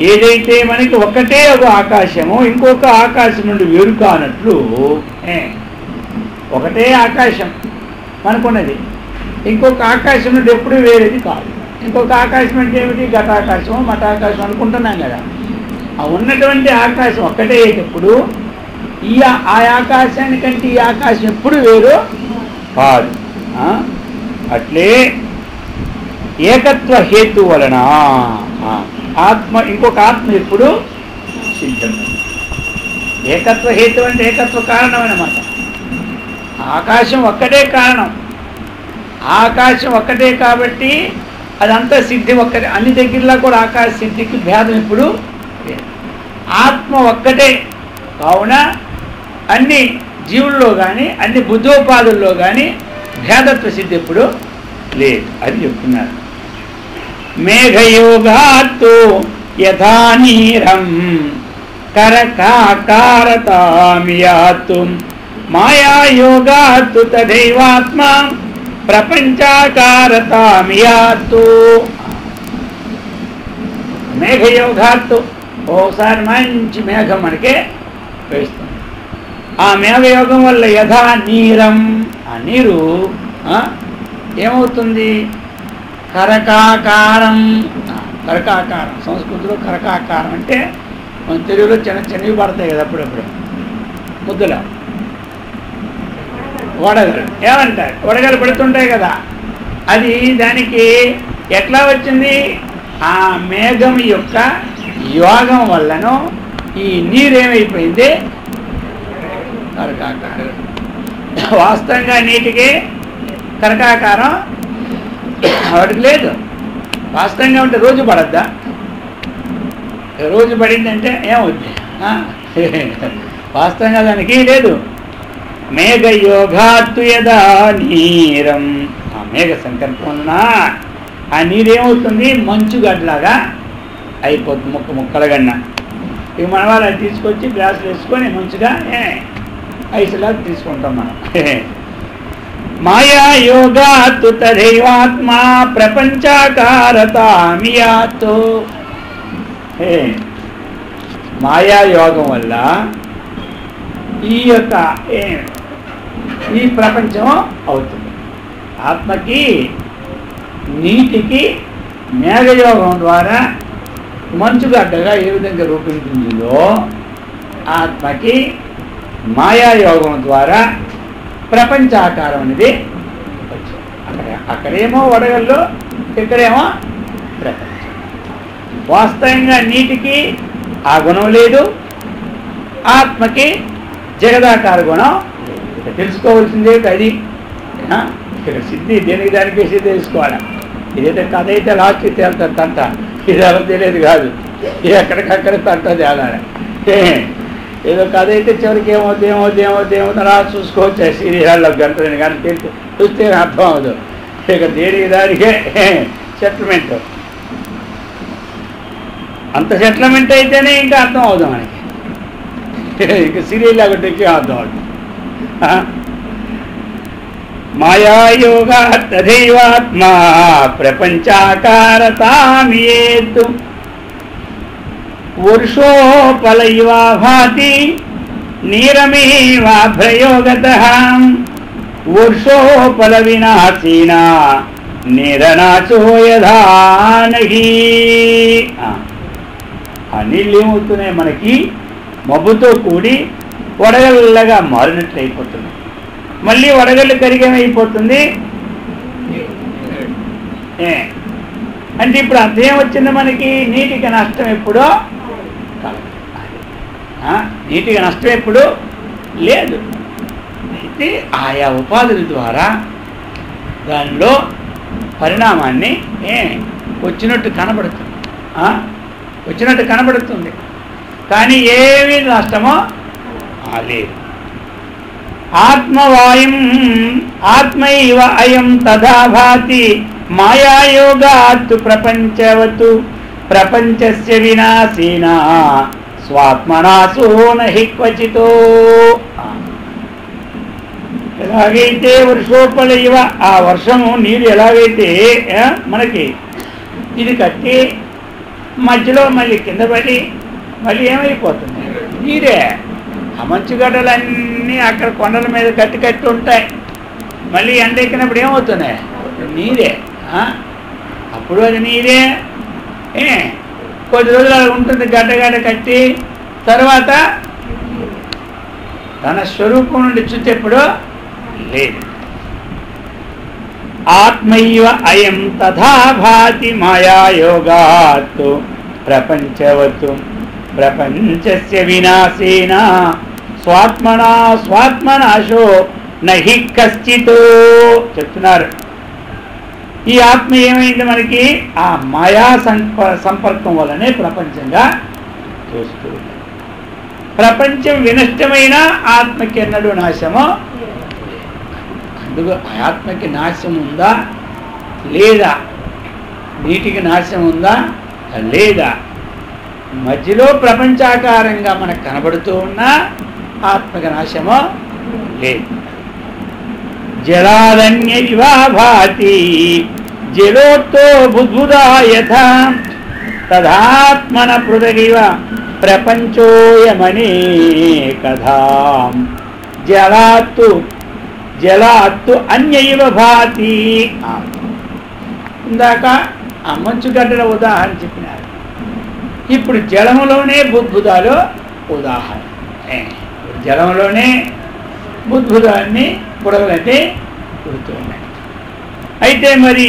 ఏదైతే మనకి ఒకటే ఒక ఆకాశము ఇంకొక ఆకాశం నుండి వేరు కానట్లు, ఒకటే ఆకాశం మనకున్నది, ఇంకొక ఆకాశం నుండి ఎప్పుడు వేరేది కాదు. ఇంకొక ఆకాశం అంటే ఏమిటి? ఘటాకాశం, మఠాకాశం అనుకుంటున్నాం కదా. ఆ ఉన్నటువంటి ఆకాశం ఒక్కటే అయ్యేటప్పుడు ఆ ఆకాశానికంటే ఈ ఆకాశం ఎప్పుడు వేరు కాదు. అట్లే ఏకత్వ హేతు వలన ఆత్మ ఇంకొక ఆత్మ ఎప్పుడు సిద్ధం. ఏకత్వ హేతు అంటే ఏకత్వ కారణం అన్నమాట. ఆకాశం ఒక్కటే కారణం, ఆకాశం ఒక్కటే కాబట్టి అదంతా సిద్ధి ఒక్కటే. అన్ని దగ్గరలో కూడా ఆకాశ సిద్ధికి భేదం ఇప్పుడు ఆత్మ ఒక్కటే కావున అన్ని జీవుల్లో కానీ అన్ని బుద్ధోపాధుల్లో కానీ భేదత్వ సిద్ధి ఎప్పుడు లేదు. అది చెప్తున్నారు. మేఘయోగాత్తు యథా నీరం కరకాకారతామియాత్తు మాయాయోగాత్తు తథైవాత్మ ప్రపంచాకారతామియాత్తు. మేఘయోగాత్తు ఓసారి మంచి మేఘం మనకే వేస్తుంది. ఆ మేఘయోగం వల్ల యథా నీరం, ఆ నీరు ఏమవుతుంది? కరకాకారం. కరకాకారం సంస్కృతిలో కరకాకారం అంటే మన తెలుగులో చిన్నవి పడతాయి కదా అప్పుడప్పుడు ముద్దుల వడగలు ఏమంటారు? వడగలు పడుతుంటాయి కదా. అది దానికి ఎట్లా వచ్చింది? ఆ మేఘం యొక్క యోగం వల్లనో ఈ నీరేమైపోయింది? కరకాకారం. వాస్తవంగా నీటికి కరకాకారం వాడికి లేదు. వాస్తవంగా ఉంటే రోజు పడద్దా? రోజు పడిందంటే ఏమవుద్ది? వాస్తవంగా దానికి లేదు. మేఘయోగాత్తు యదా నీరం మేఘ సంకల్పం వలన ఆ నీరేమవుతుంది, మంచుగడ్డలాగా అయిపోతుంది, ముక్కలుగన్నా. ఇక మన వాళ్ళు అది తీసుకొచ్చి గ్లాసులు వేసుకొని మంచిగా ఐసులాగా తీసుకుంటాం మనం. మాయా యోగాత్ తథైవాత్మా ప్రపంచాకారతామియాత్. మాయా యోగం వల్ల ఈ ప్రపంచం అవుతుంది. ఆత్మకి నీటికి మేఘయోగం ద్వారా మంచుగడ్డగా ఏ విధంగా రూపొందించిందో, ఆత్మకి మాయాయోగం ద్వారా ప్రపంచాకారం అనేది వచ్చింది. అక్కడేమో వడగల్లో, ఇక్కడేమో ప్రపంచం. వాస్తవంగా నీటికి ఆ గుణం లేదు, ఆత్మకి జగదాకార గుణం తెలుసుకోవాల్సిందే. అది ఇక్కడ సిద్ధి దేనికి దానికి వేసి తెలుసుకోవాలి. ఇదైతే కథ అయితే లాస్ట్ తేలుతుంది తంట, ఇది అలా తెలియదు కాదు, ఇది ఎక్కడికక్కడ తంట తేలాలి. ఏదో కథ అయితే చివరికి ఏమవుతుంది అలా చూసుకోవచ్చు. సీరియల్లో గంటదని కానీ చూస్తే అర్థం అవ్వదు. ఇక దేనికి దానికే సెటిల్మెంట్, అంత సెటిల్మెంట్ అయితేనే ఇంకా అర్థం అవుదాం మనకి. ఇంకా సీరియల్ ఒకటి అర్థం అవుతుంది. మాయాయోగా తథైవాత్మా ప్రపంచాకారతామియేత్. వర్షోపలైవా భాతి నీరమేవాభ్రయోగతః. వర్షోపల వినాశీనా నీరనాశో యథా నహి. ఆ నీళ్ళు ఏమవుతున్నాయి మనకి, మబ్బుతో కూడి వడగళ్ళగా మారినట్లు అయిపోతుంది. మళ్ళీ వడగళ్ళు కరిగేమైపోతుంది అంటే ఇప్పుడు అర్థం వచ్చింది మనకి, నీటికి నష్టం ఎప్పుడో, నీటికి నష్టం ఎప్పుడు లేదు. అయితే ఆయా ఉపాధుల ద్వారా దానిలో పరిణామాన్ని వచ్చినట్టు కనబడుతుంది, కానీ ఏమీ నష్టమో లేదు. ఆత్మవాయం ఆత్మైవ అయం తథా భాతి మాయాయోగాత్ ప్రపంచవతు ప్రపంచస్య వినాశీనా స్వాత్మనాశో నహి క్వచితో. ఎలాగైతే వర్షోపలైవ, ఆ వర్షము నీరు ఎలాగైతే మనకి ఇది కట్టి మధ్యలో మళ్ళీ కింద పడి మళ్ళీ ఏమైపోతుంది నీరే. ఆ మంచుగడ్డలన్నీ అక్కడ కొండల మీద కట్టి ఉంటాయి, మళ్ళీ ఎండ ఎక్కినప్పుడు ఏమవుతున్నాయి నీరే. అప్పుడు అది నీరే కొద్ది రోజులు అలా ఉంటుంది, గడ్డ కట్టి తర్వాత తన స్వరూపం నుండి చూసేప్పుడు లేదు. ఆత్మైవ అయం తథా భాతి మాయాయోగాత్ ప్రపంచవతు ప్రపంచస్య వినాశేన స్వాత్మనాశో నహి కశ్చితో. చెప్తున్నారు, ఈ ఆత్మ ఏమైంది మనకి, ఆ మాయా సంపర్కం వల్లనే ప్రపంచంగా చూస్తూ. ప్రపంచం వినష్టమైన ఆత్మకి ఎన్నడూ నాశమో. అందుకు ఆత్మకి నాశం ఉందా లేదా, నీటికి నాశం ఉందా లేదా, మధ్యలో ప్రపంచాకారంగా మనకు కనబడుతూ ఉన్నా ఆత్మకి నాశమో లేదు. జలాదన్య ఇవా భాతి జలోత్తో బుద్బుదా యథా తదాత్మన పృథగివ ప్రపంచోయమనేకథా. జలాత్తు అన్యైవ భాతి. ఇందాక ఆ మంచుగడ్డల ఉదాహరణ చెప్పినారు. ఇప్పుడు జలములోనే బుద్భుదాలు ఉదాహరణ. జలంలోనే బుద్భుదాన్ని బుడగలంటే పుడుతూ ఉన్నాయి. అయితే మరి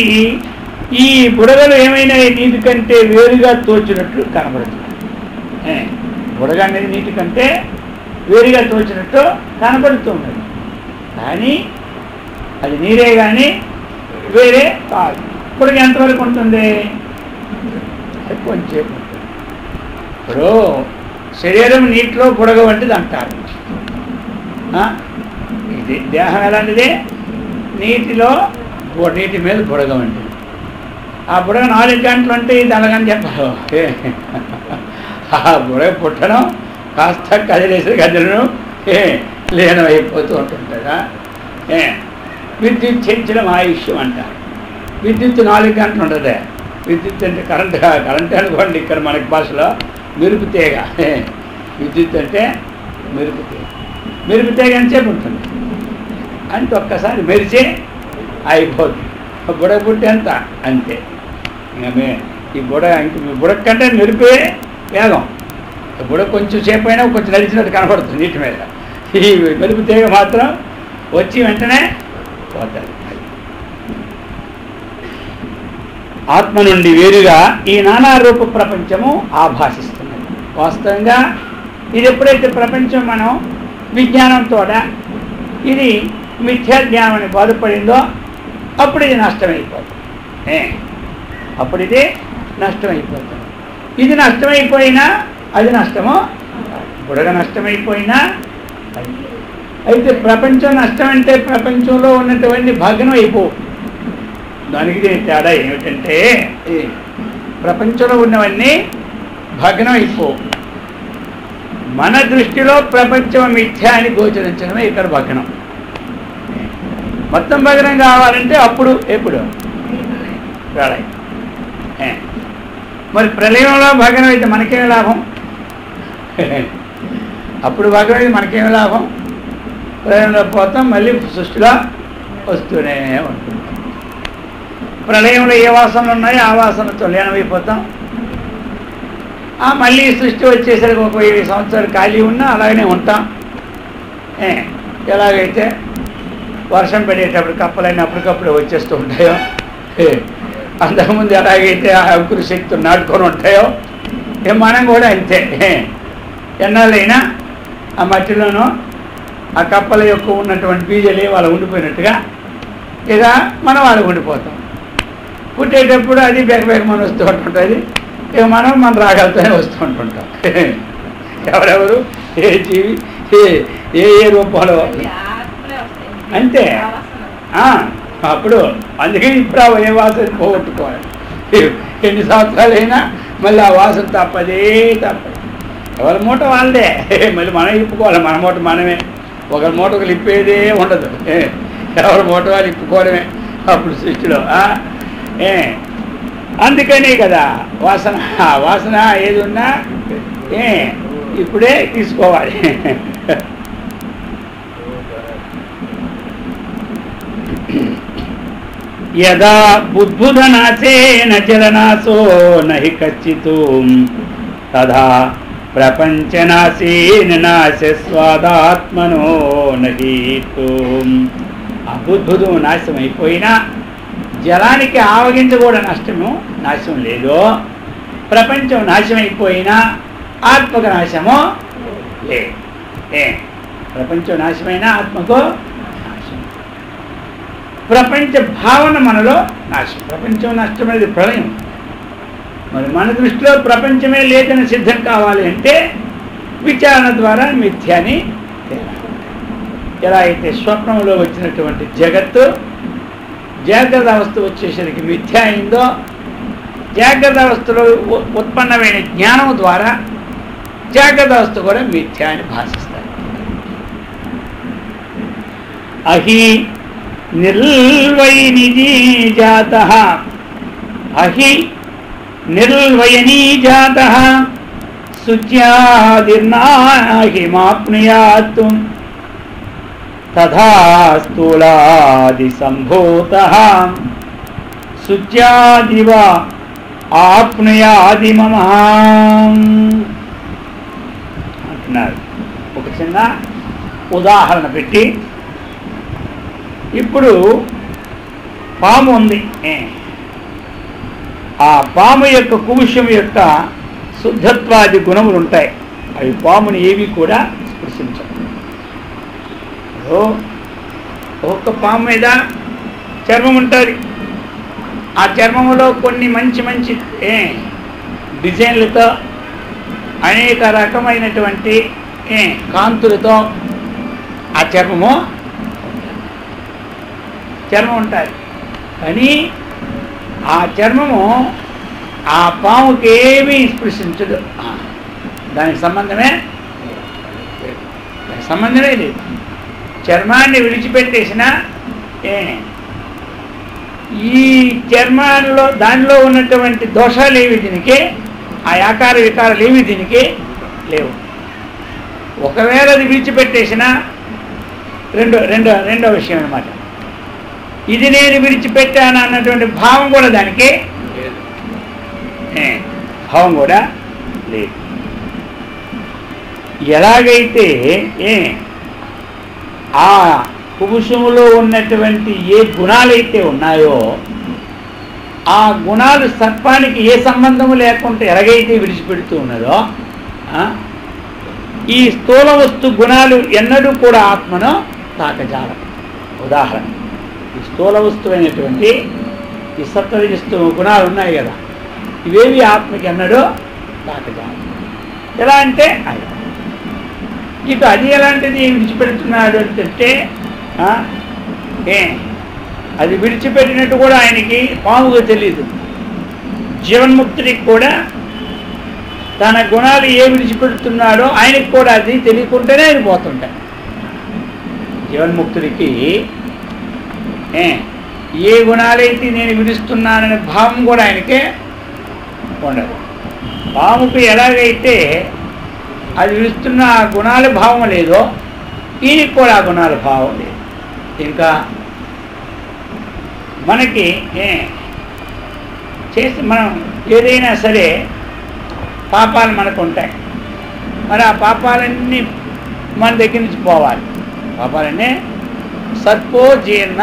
ఈ బుడగలు ఏమైనా నీటి కంటే వేరుగా తోచినట్లు కనబడుతుంది. బుడగ అనేది నీటి కంటే వేరుగా తోచినట్టు కనబడుతున్నది, కానీ అది నీరే కానీ వేరే కాదు. బుడగ ఎంతవరకు ఉంటుంది, కొంచెం ఉంటుంది. ఇప్పుడు శరీరం నీటిలో బుడగ వంటిది అంటారు. ఇది దేహం ఎలాంటిది, నీటిలో నీటి మీద బుడగ ఉంటుంది. ఆ బుడగ 4 గంటలు ఉంటే ఇది అలాగని చెప్పారు. ఆ బుడగ పుట్టడం కాస్త కదిలేసి కదలడం లీనం అయిపోతూ ఉంటుంటుందా. విద్యుత్ చెంచడం ఆయుష్యం అంటారు. విద్యుత్ 4 గంటలు ఉండదే. విద్యుత్ అంటే కరెంట్ అనుకోండి, ఇక్కడ మనకి భాషలో మెరుపుతీగ. విద్యుత్ అంటే మెరుపుతీగ ఎంతసేపు ఉంటుంది అంటే ఒక్కసారి మెరిచి అయిపోతుంది. బుడగ పుట్టి ఎంత అంతే. ఇంకా ఈ బుడగ కంటే మెరుపే వేగం. బుడగ కొంచెం సేపు అయినా కొంచెం నడిచినట్టు కనపడుతుంది నీటి మీద. ఈ మెరుపుతీగ మాత్రం వచ్చి వెంటనే పోతుంది. ఆత్మ నుండి వేరుగా ఈ నానారూప ప్రపంచము ఆభాసిస్తున్నది. వాస్తవంగా ఇది ఎప్పుడైతే ప్రపంచం మనం విజ్ఞానంతో ఇది మిథ్యాజ్ఞానం అని బాధపడిందో అప్పుడు ఇది నష్టమైపోతుంది. అప్పుడు ఇది నష్టమైపోతుంది. ఇది నష్టమైపోయినా అది నష్టము, బుడగ నష్టమైపోయినా అది. అయితే ప్రపంచం నష్టం అంటే ప్రపంచంలో ఉన్నటువంటి భగ్నం అయిపో. దానికి తేడా ఏమిటంటే ప్రపంచంలో ఉన్నవన్నీ భగ్నం అయిపో. మన దృష్టిలో ప్రపంచం మిథ్య అని గోచరించడమే ఇక్కడ భగ్నం. మొత్తం భగ్నం కావాలంటే అప్పుడు ఎప్పుడు ప్రళయం. మరి ప్రళయంలో భగ్నం అయితే మనకేమి లాభం? అప్పుడు భగ్నం అయితే మనకేమి లాభం? ప్రళయంలో పోతాం, మళ్ళీ సృష్టిలో వస్తూనే ఉంటుంది. ప్రళయంలో ఏ వాసనలు ఉన్నాయో ఆ వాసనతో లీనమైపోతాం. మళ్ళీ సృష్టి వచ్చేసరికి ఒక 1000 సంవత్సరాలు ఖాళీ ఉన్నా అలాగనే ఉంటాం. ఎలాగైతే వర్షం పడేటప్పుడు కప్పలైన అప్పటికప్పుడు వచ్చేస్తూ ఉంటాయో, అంతకుముందు ఎలాగైతే ఆ అంకుర శక్తులు నాటుకొని ఉంటాయో మనం కూడా అంతే. ఎన్నాళ్ళైనా ఆ మట్టిలోనూ ఆ కప్పల యొక్క ఉన్నటువంటి బీజలే వాళ్ళు ఉండిపోయినట్టుగా ఇక మనం వాళ్ళు ఉండిపోతాం. పుట్టేటప్పుడు అది బెగబెగమని వస్తూ ఉంటుంటుంది. ఇక మనం మన రాగలతోనే వస్తూ ఉంటుంటాం. ఎవరెవరు ఏ జీవి ఏ రూపంలో అంతే. అప్పుడు అందుకే ఇప్పుడు ఏ వాసన పోగొట్టుకోవాలి. ఎన్ని సంవత్సరాలైనా మళ్ళీ ఆ వాసన తప్పదు. ఎవరి మూట వాళ్ళదే, మళ్ళీ మనం ఇప్పుకోవాలి. మన మూట మనమే. ఒకరి మూట ఒకరు ఇప్పేదే ఉండదు. ఎవరి మూట వాళ్ళు ఇప్పుకోవడమే అప్పుడు సృష్టిలో. అందుకనే కదా వాసన ఏది ఉన్నా ఇప్పుడే తీసుకోవాలి. యదా బుద్బుధనాశేన చలనాశో నహి కచ్చితు తదా ప్రపంచనాశేన నాశస్వాదాత్మనో నహీతు. ఆ బుద్బుధం నాశనం అయిపోయినా జలానికి ఆవగింజ కూడా నాశనం లేదు. ప్రపంచం నాశమైపోయినా ఆత్మకు నాశము లేదు. ప్రపంచం నాశమైనా ఆత్మకు నాశం. ప్రపంచ భావన మనలో నాశం. ప్రపంచం నష్టమైనది ప్రళయం. మరి మన దృష్టిలో ప్రపంచమే లేదని సిద్ధం కావాలి అంటే విచారణ ద్వారా మిథ్యాని ఎలా అయితే స్వప్నంలో వచ్చినటువంటి జగత్తు జాగ్రత్త అవస్థ వచ్చేసరికి మిథ్య అయిందో, జాగ్రత్త అవస్థలో ఉత్పన్నమైన జ్ఞానం ద్వారా జాగ్రత్త అవస్థ కూడా మిథ్య అని భాషిస్తారు. అహి నిర్వయనీ జాత అహి నిర్వయనీ జాత శుచ్యాదిర్నాహి మాప్నుయాత్ తథా స్థూలాది సంభూతః శుచ్యాదివ ఆప్నుయాది మమ అంటున్నారు. ఒక చిన్న ఉదాహరణ పెట్టి, ఇప్పుడు పాము ఉంది. ఆ పాము యొక్క కుముష్యం యొక్క శుద్ధత్వాది గుణములు ఉంటాయి. అవి పాముని ఏవి కూడా స్పృశించవు. ఒక్క పాము మీద చర్మం ఉంటుంది. ఆ చర్మములో కొన్ని మంచి మంచి డిజైన్లతో అనేక రకమైనటువంటి కాంతులతో ఆ చర్మం ఉంటుంది. కానీ ఆ చర్మము ఆ పాముకి ఏమీ స్పృశించదు. దానికి సంబంధమే లేదు. చర్మాన్ని విడిచిపెట్టేసిన ఈ చర్మాల్లో దానిలో ఉన్నటువంటి దోషాలు ఏవి దీనికి, ఆ ఆకార వికారాలు ఏవి దీనికి లేవు. ఒకవేళ అది విడిచిపెట్టేసిన రెండో విషయం అన్నమాట, ఇది నేను విడిచిపెట్టాను అన్నటువంటి భావం కూడా దానికి భావం కూడా లేదు. ఎలాగైతే ఆ కుబుసములో ఉన్నటువంటి ఏ గుణాలైతే ఉన్నాయో ఆ గుణాలు సర్పానికి ఏ సంబంధము లేకుండా ఎలాగైతే విడిచిపెడుతూ ఉన్నదో ఈ స్థూల వస్తు గుణాలు ఎన్నడూ కూడా ఆత్మను తాకజాలం. ఉదాహరణ, ఈ స్థూల వస్తువైనటువంటి ఈ సత్వరజస్తు గుణాలు ఉన్నాయి కదా, ఇవేవి ఆత్మకి ఎన్నడూ తాకజాలం. ఎలా అంటే ఇక అది ఎలాంటిది విడిచిపెడుతున్నాడు అంటే అది విడిచిపెట్టినట్టు కూడా ఆయనకి పాముగా తెలియదు. జీవన్ముక్తుడికి కూడా తన గుణాలు ఏ విడిచిపెడుతున్నాడో ఆయనకి కూడా అది తెలియకుండానే ఆయన పోతుంటాయి. జీవన్ముక్తుడికి ఏ గుణాలైతే నేను విడుస్తున్నాననే భావం కూడా ఆయనకే ఉండదు. పాముకు ఎలాగైతే అది విడుస్తున్న ఆ గుణాల భావం లేదో ఈయనకి కూడా ఆ గుణాల భావం లేదు. ఇంకా మనకి చేసి మనం ఏదైనా సరే పాపాలు మనకు ఉంటాయి, మరి ఆ పాపాలన్నీ మన దగ్గర నుంచి పోవాలి. పాపాలన్నీ సర్పో జీర్ణ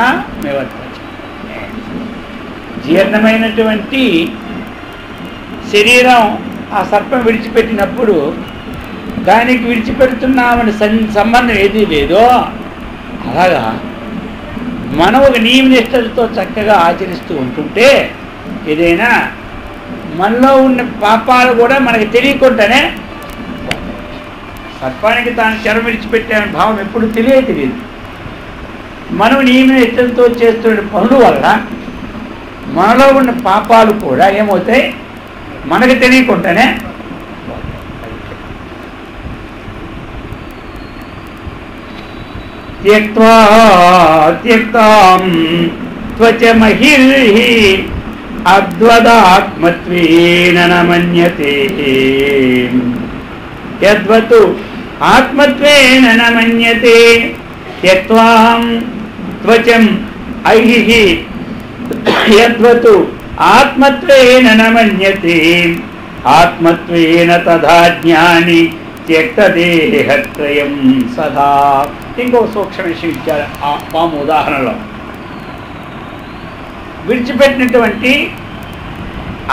జీర్ణమైనటువంటి శరీరం ఆ సర్పం విడిచిపెట్టినప్పుడు దానికి విడిచిపెడుతున్నామని సంబంధం ఏదీ లేదో అలాగా మనం ఒక నియమనిష్టలతో చక్కగా ఆచరిస్తూ ఉంటుంటే ఏదైనా మనలో ఉన్న పాపాలు కూడా మనకి తెలియకుండానే సర్పానికి తాను చర్మ విడిచిపెట్టామని భావం ఎప్పుడు తెలియదు. మనం నియమనిష్టలతో చేస్తున్న పనుల వల్ల మనలో ఉన్న పాపాలు కూడా ఏమవుతాయి, మనకు తెలియకుండానే త్యక్తాం త్వచమహిర్హి అద్వదాత్మత్వేన నమన్యతే యద్వతు ఆత్మత్వేన నమన్యతే త్యక్తాం త్వచం ఐహిః యద్వతు ఆత్మత్వేన నమన్యతే ఆత్మత్వేన తథా జ్ఞాని త్యక్తదేహత్రయం సదా. ఇంకో సూక్ష్మ విషయం ఇచ్చారు ఆ పాము ఉదాహరణలో. విడిచిపెట్టినటువంటి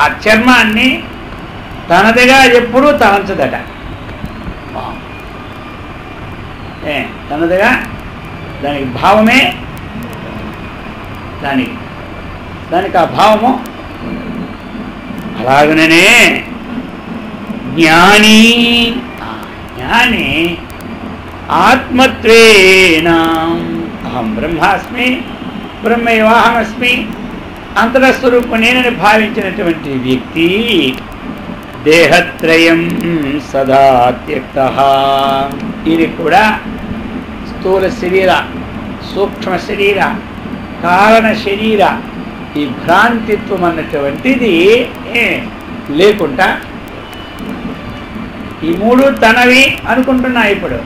ఆ చర్మాన్ని తనదిగా ఎప్పుడూ తలంచదట. తనదిగా దానికి భావమే దానికి ఆ భావము. అలాగనే జ్ఞాని ఆత్మత్వేన అహం బ్రహ్మాస్మి బ్రహ్మైవాహమస్మి అంతరస్వరూపం నేనని భావించినటువంటి వ్యక్తి దేహత్రయం సదా త్యక్తః. ఇది కూడా స్థూల శరీర, సూక్ష్మ శరీర, కారణ శరీర ఈ భ్రాంతిత్వం అన్నటువంటిది లేకుండా ఈ మూడు తనవి అనుకుంటున్నా. ఇప్పుడు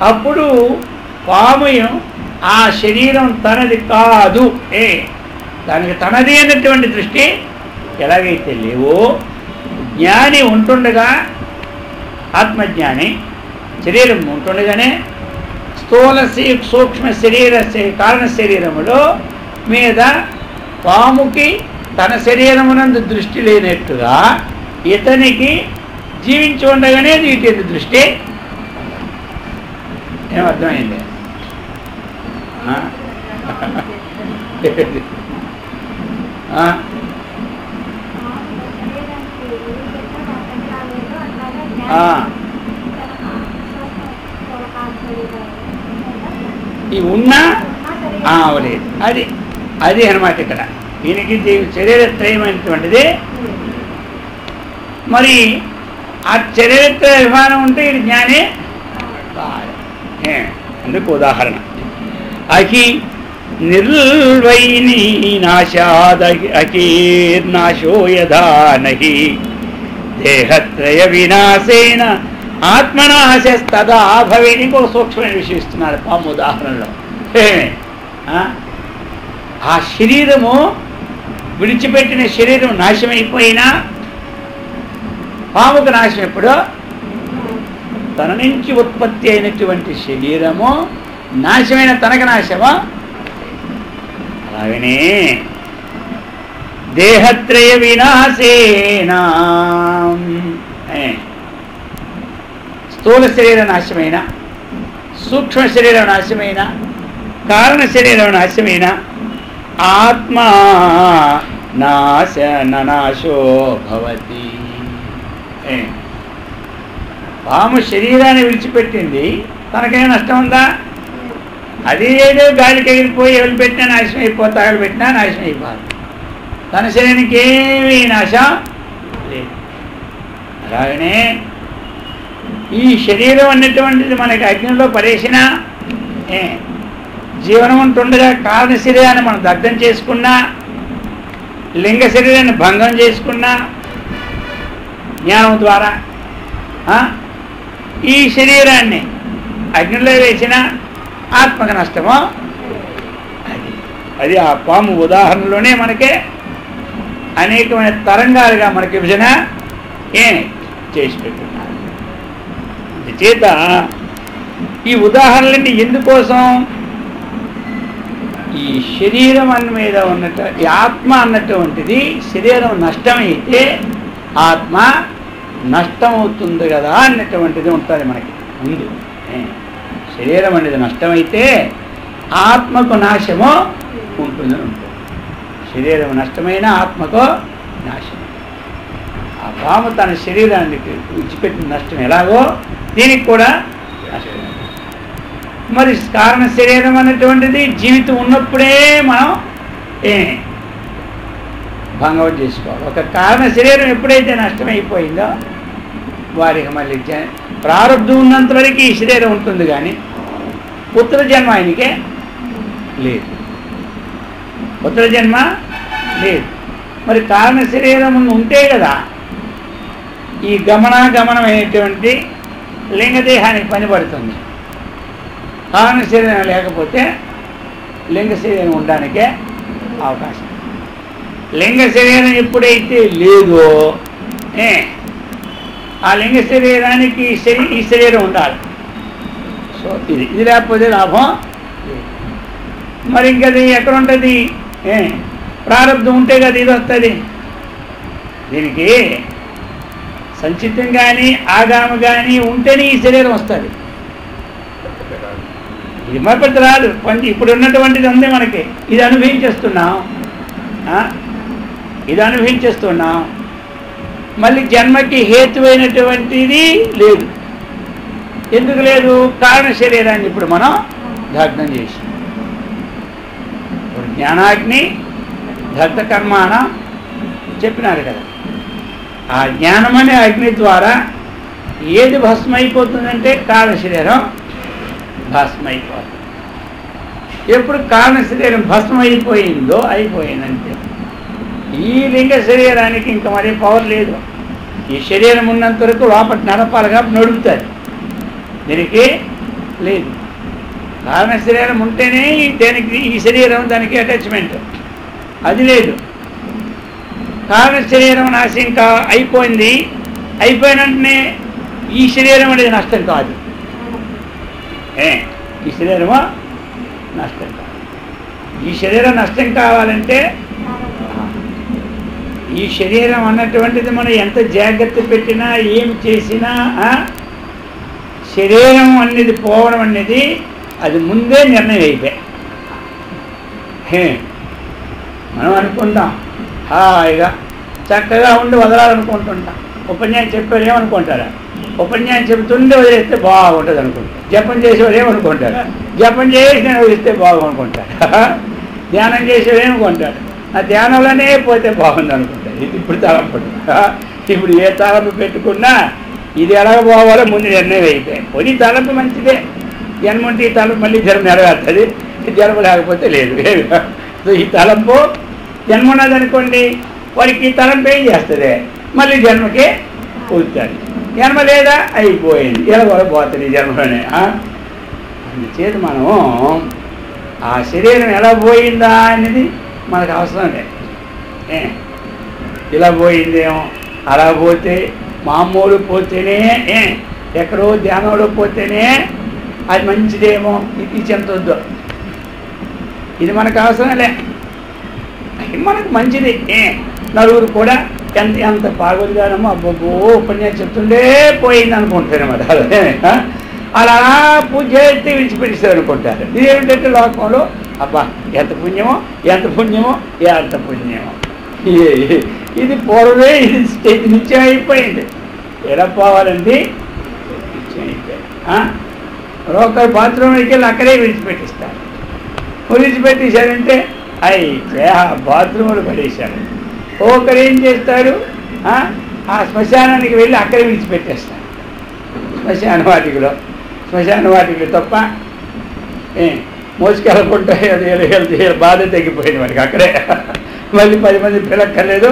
అప్పుడు పాము ఆ శరీరం తనది కాదు, దానికి తనది అన్నటువంటి దృష్టి ఎలాగైతే లేవో జ్ఞాని ఉంటుండగా, ఆత్మజ్ఞాని శరీరం ఉంటుండగానే స్థూల సూక్ష్మ శరీర కారణ శరీరములో మీద పాముకి తన శరీరమునందు దృష్టి లేనట్టుగా ఇతనికి జీవించి ఉండగానే వీటి దృష్టి ఏమర్థమైంది? ఈ ఉన్నా అవలేదు. అది అది అన్నమాట ఇక్కడ. దీనికి శరీరత్రయమైనటువంటిది. మరి ఆ శరీరత్ర అభిమానం ఉంటే ఇది జ్ఞానే అందుకు ఉదాహరణ. అహి నిర్వైని నాశాదకీర్నాశో యథా నహి దేహత్రయ వినాశేన ఆత్మనాశస్తదా భవేని. ఇంకొక సూక్ష్మమైన విషయం ఇస్తున్నారు పాము ఉదాహరణలో. ఆ శరీరము విడిచిపెట్టిన శరీరం నాశమైపోయినా పాముకు నాశం ఎప్పుడో తన నుంచి ఉత్పత్తి అయినటువంటి శరీరము నాశమైన తనకు నాశమా. అలాగనే దేహత్రయ వినాశేనా స్థూల శరీర నాశమైన, సూక్ష్మ శరీరం నాశమైన, కారణ శరీరం నాశమైన ఆత్మ నాశో భవతి. పాము శరీరాన్ని విడిచిపెట్టింది, తనకేం నష్టం ఉందా? అది ఏదో గాలికి ఎగిరిపోయి ఎవరు పెట్టినా నాశనం అయిపోతా, ఎవరు పెట్టినా నాశనం అయిపోదు. తన శరీరానికి ఏమీ నాశం లేదు. అలాగనే ఈ శరీరం అన్నటువంటిది మనకి అగ్నిలో పడేసినా, జీవనం ఉంటుండగా కారణ శరీరాన్ని మనం దగ్ధం చేసుకున్నా, లింగ శరీరాన్ని భంగం చేసుకున్నా జ్ఞానం ద్వారా, ఈ శరీరాన్ని అగ్నిలో వేసిన ఆత్మకు నష్టమో. అది ఆ పాము ఉదాహరణలోనే మనకే అనేకమైన తరంగాలుగా మనకి విభజన చేసి పెట్టున్నారు. చేత ఈ ఉదాహరణలన్నీ ఎందుకోసం? ఈ శరీరం అన్న మీద ఉన్నట్టు ఈ ఆత్మ అన్నటువంటిది శరీరం నష్టమైతే ఆత్మ నష్టమవుతుంది కదా అన్నటువంటిది ఉంటుంది మనకి ముందు. శరీరం అనేది నష్టమైతే ఆత్మకు నాశము ఉంటుందని ఉంటుంది. శరీరం నష్టమైన ఆత్మకు నాశనం. ఆ పాము తన శరీరానికి విడిచిపెట్టిన నష్టం ఎలాగో దీనికి కూడా నష్టం. మరి కారణ శరీరం అన్నటువంటిది జీవితం ఉన్నప్పుడే మనం భంగం చేసుకోవాలి. ఒక కారణ శరీరం ఎప్పుడైతే నష్టమైపోయిందో వారికి మళ్ళీ ప్రారంధం ఉన్నంత వరకు ఈ శరీరం ఉంటుంది, కానీ పుత్ర జన్మ ఆయనకే లేదు. పుత్ర జన్మ లేదు. మరి కారణ శరీరం ఉంటే కదా ఈ గమనమైనటువంటి లింగదేహానికి పనిపడుతుంది. కారణ శరీరం లేకపోతే లింగ శరీరం ఉండడానికే అవకాశం. లింగ శరీరం ఎప్పుడైతే లేదో ఆ లింగ శరీరానికి ఈ శరీరం ఉండాలి. సో ఇది లేకపోతే లాభం. మరి ఇంకది ఎక్కడ ఉంటుంది? ప్రారంధం ఉంటే కదా ఇది వస్తుంది. దీనికి సంచితం కానీ ఆగామి కానీ ఉంటేనే ఈ శరీరం వస్తుంది. ఇది మరపతి రాదు. ఇప్పుడు ఉన్నటువంటిది ఉంది మనకి. ఇది అనుభవించేస్తున్నాం. మళ్ళీ జన్మకి హేతువైనటువంటిది లేదు. ఎందుకు లేదు? కారణ శరీరాన్ని ఇప్పుడు మనం దగ్ధం చేసి, ఇప్పుడు జ్ఞానాగ్ని దగ్ధ కర్మాణ చెప్పినారు కదా. ఆ జ్ఞానం అనే అగ్ని ద్వారా ఏది భస్మైపోతుందంటే కారణ శరీరం భస్మైపోతుంది. ఎప్పుడు కారణ శరీరం భస్మైపోయిందో అయిపోయిందంటే ఈ లింగ శరీరానికి ఇంకా మరీ పవర్ లేదు. ఈ శరీరం ఉన్నంత వరకు లోపల నడపాలి కాబట్టి నడుపుతుంది. దీనికి లేదు. కారణ శరీరం ఉంటేనే దానికి ఈ శరీరం దానికి అటాచ్మెంట్. అది లేదు. కారణ శరీరం నాశనం ఇంకా అయిపోయింది. అయిపోయిన వెంటనే ఈ శరీరం అనేది నష్టం కాదు. ఈ శరీరమా నష్టం కాదు. ఈ శరీరం నష్టం కావాలంటే ఈ శరీరం అన్నటువంటిది మనం ఎంత జాగ్రత్త పెట్టినా ఏం చేసినా శరీరం అనేది పోవడం అనేది అది ముందే నిర్ణయం అయిపోయి. మనం అనుకుంటాం హాయిగా చక్కగా ఉండి వదలాలనుకుంటుంటాం. ఉపన్యాసం చెప్పారు ఏమనుకుంటారా? ఉపన్యాసం చెబుతుండే వదిలేస్తే బాగుంటుంది అనుకుంటారు. జపం చేసేవారు ఏమనుకుంటారు? జపం చేసి నేను వదిలిస్తే బాగుంటుంటారు. ధ్యానం చేసేవేమనుకుంటాడు, ఆ ధ్యానంలోనే పోతే బాగుంది అనుకుంటాడు. ఇది ఇప్పుడు తలంపు. ఇప్పుడు ఏ తలంపు పెట్టుకున్నా ఇది ఎలాగ పోవాలో ముందు నిర్ణయం అయిపోయాయి. కొన్ని తలంపు మంచిదే, జన్మ ఉంటే ఈ తలంపు మళ్ళీ జన్మ నెరవేరుతుంది, జన్మ లేకపోతే లేదు. సో ఈ తలంపు జన్మ ఉన్నదనుకోండి, వారికి ఈ తలంపు ఏం చేస్తుంది, మళ్ళీ జన్మకే పూర్తాడు. జన్మ లేదా అయిపోయింది, ఇలా కూడా పోతుంది ఈ జన్మలోనే. అందుచేత మనం ఆ శరీరం ఎలా పోయిందా అనేది మనకు అవసరం లేదు. ఇలా పోయిందేమో, అలా పోతే మామూలు పోతేనే, ఎక్కడో ధ్యానంలో పోతేనే అది మంచిదేమో, ఇది చెందొద్దు, ఇది మనకు అవసరంలే, మనకు మంచిది. నలుగురు కూడా ఎంత బాగోదుగానమో అబ్బో ఉపన్యాసం చెప్తుండే పోయింది అనుకుంటారు అన్నమాట. అలా పూజ చేస్తే విడిచిపెట్టిస్తారు అనుకుంటారు. ఇది ఏమిటంటే లోకంలో అబ్బా ఎంత పుణ్యమో ఎంత పుణ్యమో ఎంత పుణ్యమో, ఇది పూర్వమే ఇది స్టేజ్ నిత్యం అయిపోయింది. ఎలా పోవాలండి, నిత్యం అయిపోయింది. ఒకరు బాత్రూమ్కి వెళ్ళి అక్కడే విడిచిపెట్టిస్తారు. విడిచిపెట్టేశారంటే అయితే ఆ బాత్రూములు పడేశారు. ఒకరు ఏం చేస్తారు, ఆ శ్మశానానికి వెళ్ళి అక్కడే విడిచిపెట్టేస్తారు. శ్మశాన వాటికలో తప్ప మోసుకెళ్ళకుంటే అది వెళ్తే బాధ తగ్గిపోయింది మనకి అక్కడే. మళ్ళీ 10 మంది పిల్లక్కర్లేదు,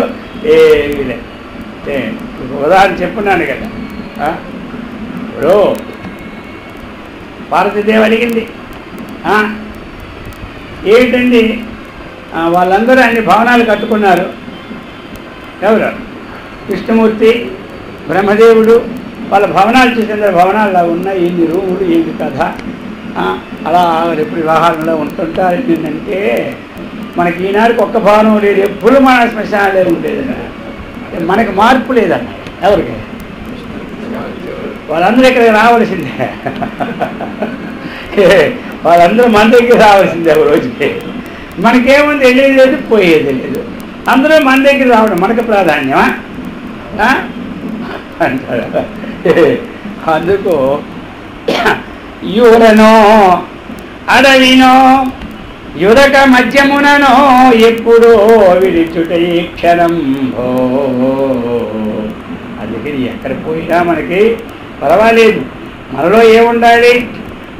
ఏమీ లేదు. ఉదాహరణ చెప్పున్నాను కదా, ఇప్పుడు పార్వతీదేవి అడిగింది ఏమిటండి వాళ్ళందరూ అన్ని భవనాలు కట్టుకున్నారు, ఎవరు కృష్ణమూర్తి బ్రహ్మదేవుడు వాళ్ళ భవనాలు చూసిన భవనాలు అలా ఉన్నాయి, ఎన్ని రూములు ఏంటి కథ, అలా ఎప్పుడు వ్యవహారంలో ఉంటుంటారు ఏంటంటే మనకి ఈనాడికి ఒక్క భవనం లేదు, ఎప్పుడు మన శ్మశానాలే ఉండేది, మనకి మార్పు లేదన్న. ఎవరికి వాళ్ళందరూ ఇక్కడికి రావాల్సిందే, వాళ్ళందరూ మన దగ్గర రావాల్సిందే. ఒక రోజుకి మనకేముంది, వెళ్ళేది లేదు పోయేది లేదు, అందరూ మన దగ్గర రావడం మనకు ప్రాధాన్యమా అంటారు. అందుకు యూరనో అడవినో యురక మధ్యముననో ఎప్పుడో విడిచుట ఈ క్షణంభో. అందుకని ఎక్కడ పోయినా మనకి పర్వాలేదు, మనలో ఏముండాలి,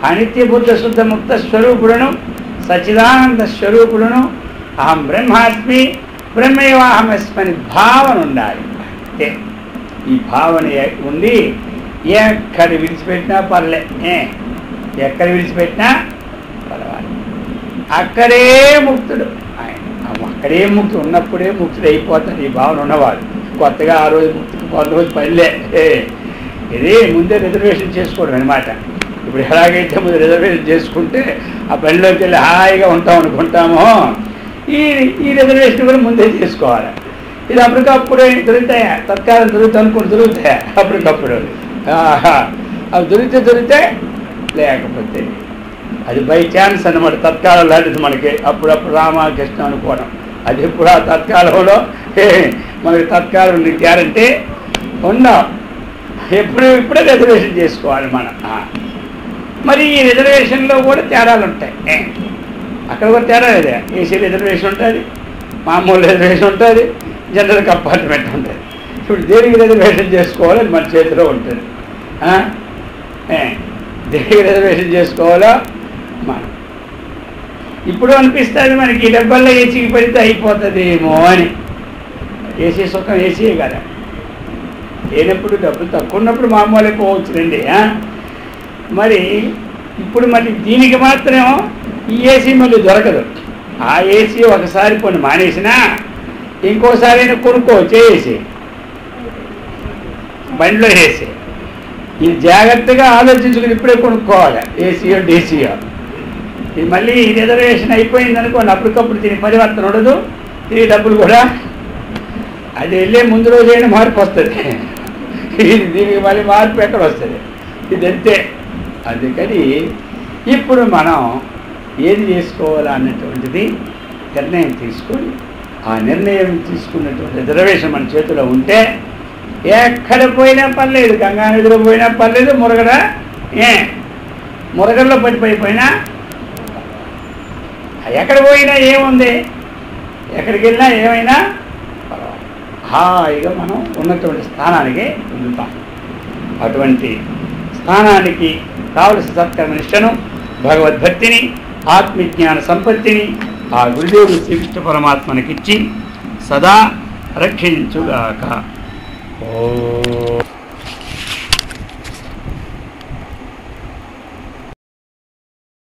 అనిత్య బుద్ధ శుద్ధ ముక్త స్వరూపులను సచ్చిదానంద స్వరూపులను అహం బ్రహ్మాస్మి బ్రహ్మైవాహమస్మని భావన ఉండాలి. అంటే ఈ భావన ఉంది, ఎక్కడ విడిచిపెట్టినా పర్లే, ఎక్కడ విడిచిపెట్టినా పర్వాలి, అక్కడే ముక్తుడు ఆయన. అక్కడే ముక్తుడు ఉన్నప్పుడే ముక్తుడు అయిపోతాడు ఈ భావన ఉన్నవాడు. కొత్తగా ఆ రోజు ముక్తుడు కొంతరోజు పనిలే, ఇది ముందే రిజర్వేషన్ చేసుకోవడం అనమాట. ఇప్పుడు ఎలాగైతే ముందు రిజర్వేషన్ చేసుకుంటే ఆ పనిలోకి వెళ్ళి హాయిగా ఉంటాం అనుకుంటామో, ఈ రిజర్వేషన్ కూడా ముందే చేసుకోవాలి. ఇది అప్పటికప్పుడు దొరుకుతాయా, తత్కాలం దొరుకుతా అనుకుంటూ దొరుకుతాయా, అప్పటికప్పుడు అవి దొరికితే లేకపోతే అది బై ఛాన్స్ అన్నమాట. తత్కాలం లాంటిది మనకి, అప్పుడప్పుడు రామకృష్ణ అనుకోవడం, అది ఇప్పుడు ఆ తత్కాలంలో మనకి తత్కాలం గ్యారంటీ ఉన్నాం, ఇప్పుడే రిజర్వేషన్ చేసుకోవాలి మనం. మరి ఈ రిజర్వేషన్లో కూడా తేడాలు ఉంటాయి, అక్కడ కూడా తేడా లేదా, ఏసీ రిజర్వేషన్ ఉంటుంది, మామూలు రిజర్వేషన్ ఉంటుంది, జనరల్ కంపార్ట్మెంట్ ఉంటుంది. ఇప్పుడు దేనికి రిజర్వేషన్ చేసుకోవాలో మన చేతిలో ఉంటుంది. దేనికి రిజర్వేషన్ చేసుకోవాలో మనం ఇప్పుడు అనిపిస్తుంది మనకి, ఈ డబ్బల్లో ఏసీకి పెడితే అయిపోతుందేమో అని. ఏసీ సుఖం ఏసీయే కదా, లేనప్పుడు డబ్బులు తక్కువ ఉన్నప్పుడు మామూలు పోవచ్చు రండి. మరి ఇప్పుడు మళ్ళీ దీనికి మాత్రం ఈ ఏసీ మళ్ళీ దొరకదు. ఆ ఏసీ ఒకసారి కొన్ని మానేసినా ఇంకోసారి అయినా కొనుక్కోవచ్చు ఏసీ, బండిలో ఏసీ. ఇది జాగ్రత్తగా ఆలోచించుకుని ఇప్పుడే కొనుక్కోవాలి, ఏసీయో డీసీయో. ఇది మళ్ళీ రిజర్వేషన్ అయిపోయింది అనుకోండి, అప్పటికప్పుడు దీని పరివర్తన ఉండదు, ఈ డబ్బులు కూడా అది వెళ్ళే ముందు రోజైనా మార్పు వస్తుంది, దీనికి మళ్ళీ మార్పు ఎక్కడ వస్తుంది, ఇది అంతే. అందుకని ఇప్పుడు మనం ఏది చేసుకోవాలా అన్నటువంటిది నిర్ణయం తీసుకొని, ఆ నిర్ణయం తీసుకున్నటువంటి రిజర్వేషన్ మన చేతిలో ఉంటే ఎక్కడ పోయినా పర్లేదు, గంగా నదిలో పోయినా పర్లేదు, మురగడ మురగల్లో పడిపోయినా ఎక్కడ పోయినా ఏముంది, ఎక్కడికి వెళ్ళినా ఏమైనా పర్వాలేదు, హాయిగా మనం ఉన్నటువంటి స్థానానికి వెళ్తాం. అటువంటి స్థానానికి కావలసిన సత్కర్మనిష్టను, భగవద్భక్తిని, ఆత్మజ్ఞాన సంపత్తిని ఆ గురుదేవుడు శ్రీకృష్ణ పరమాత్మనికిచ్చి సదా రక్షించుగాక. ఓ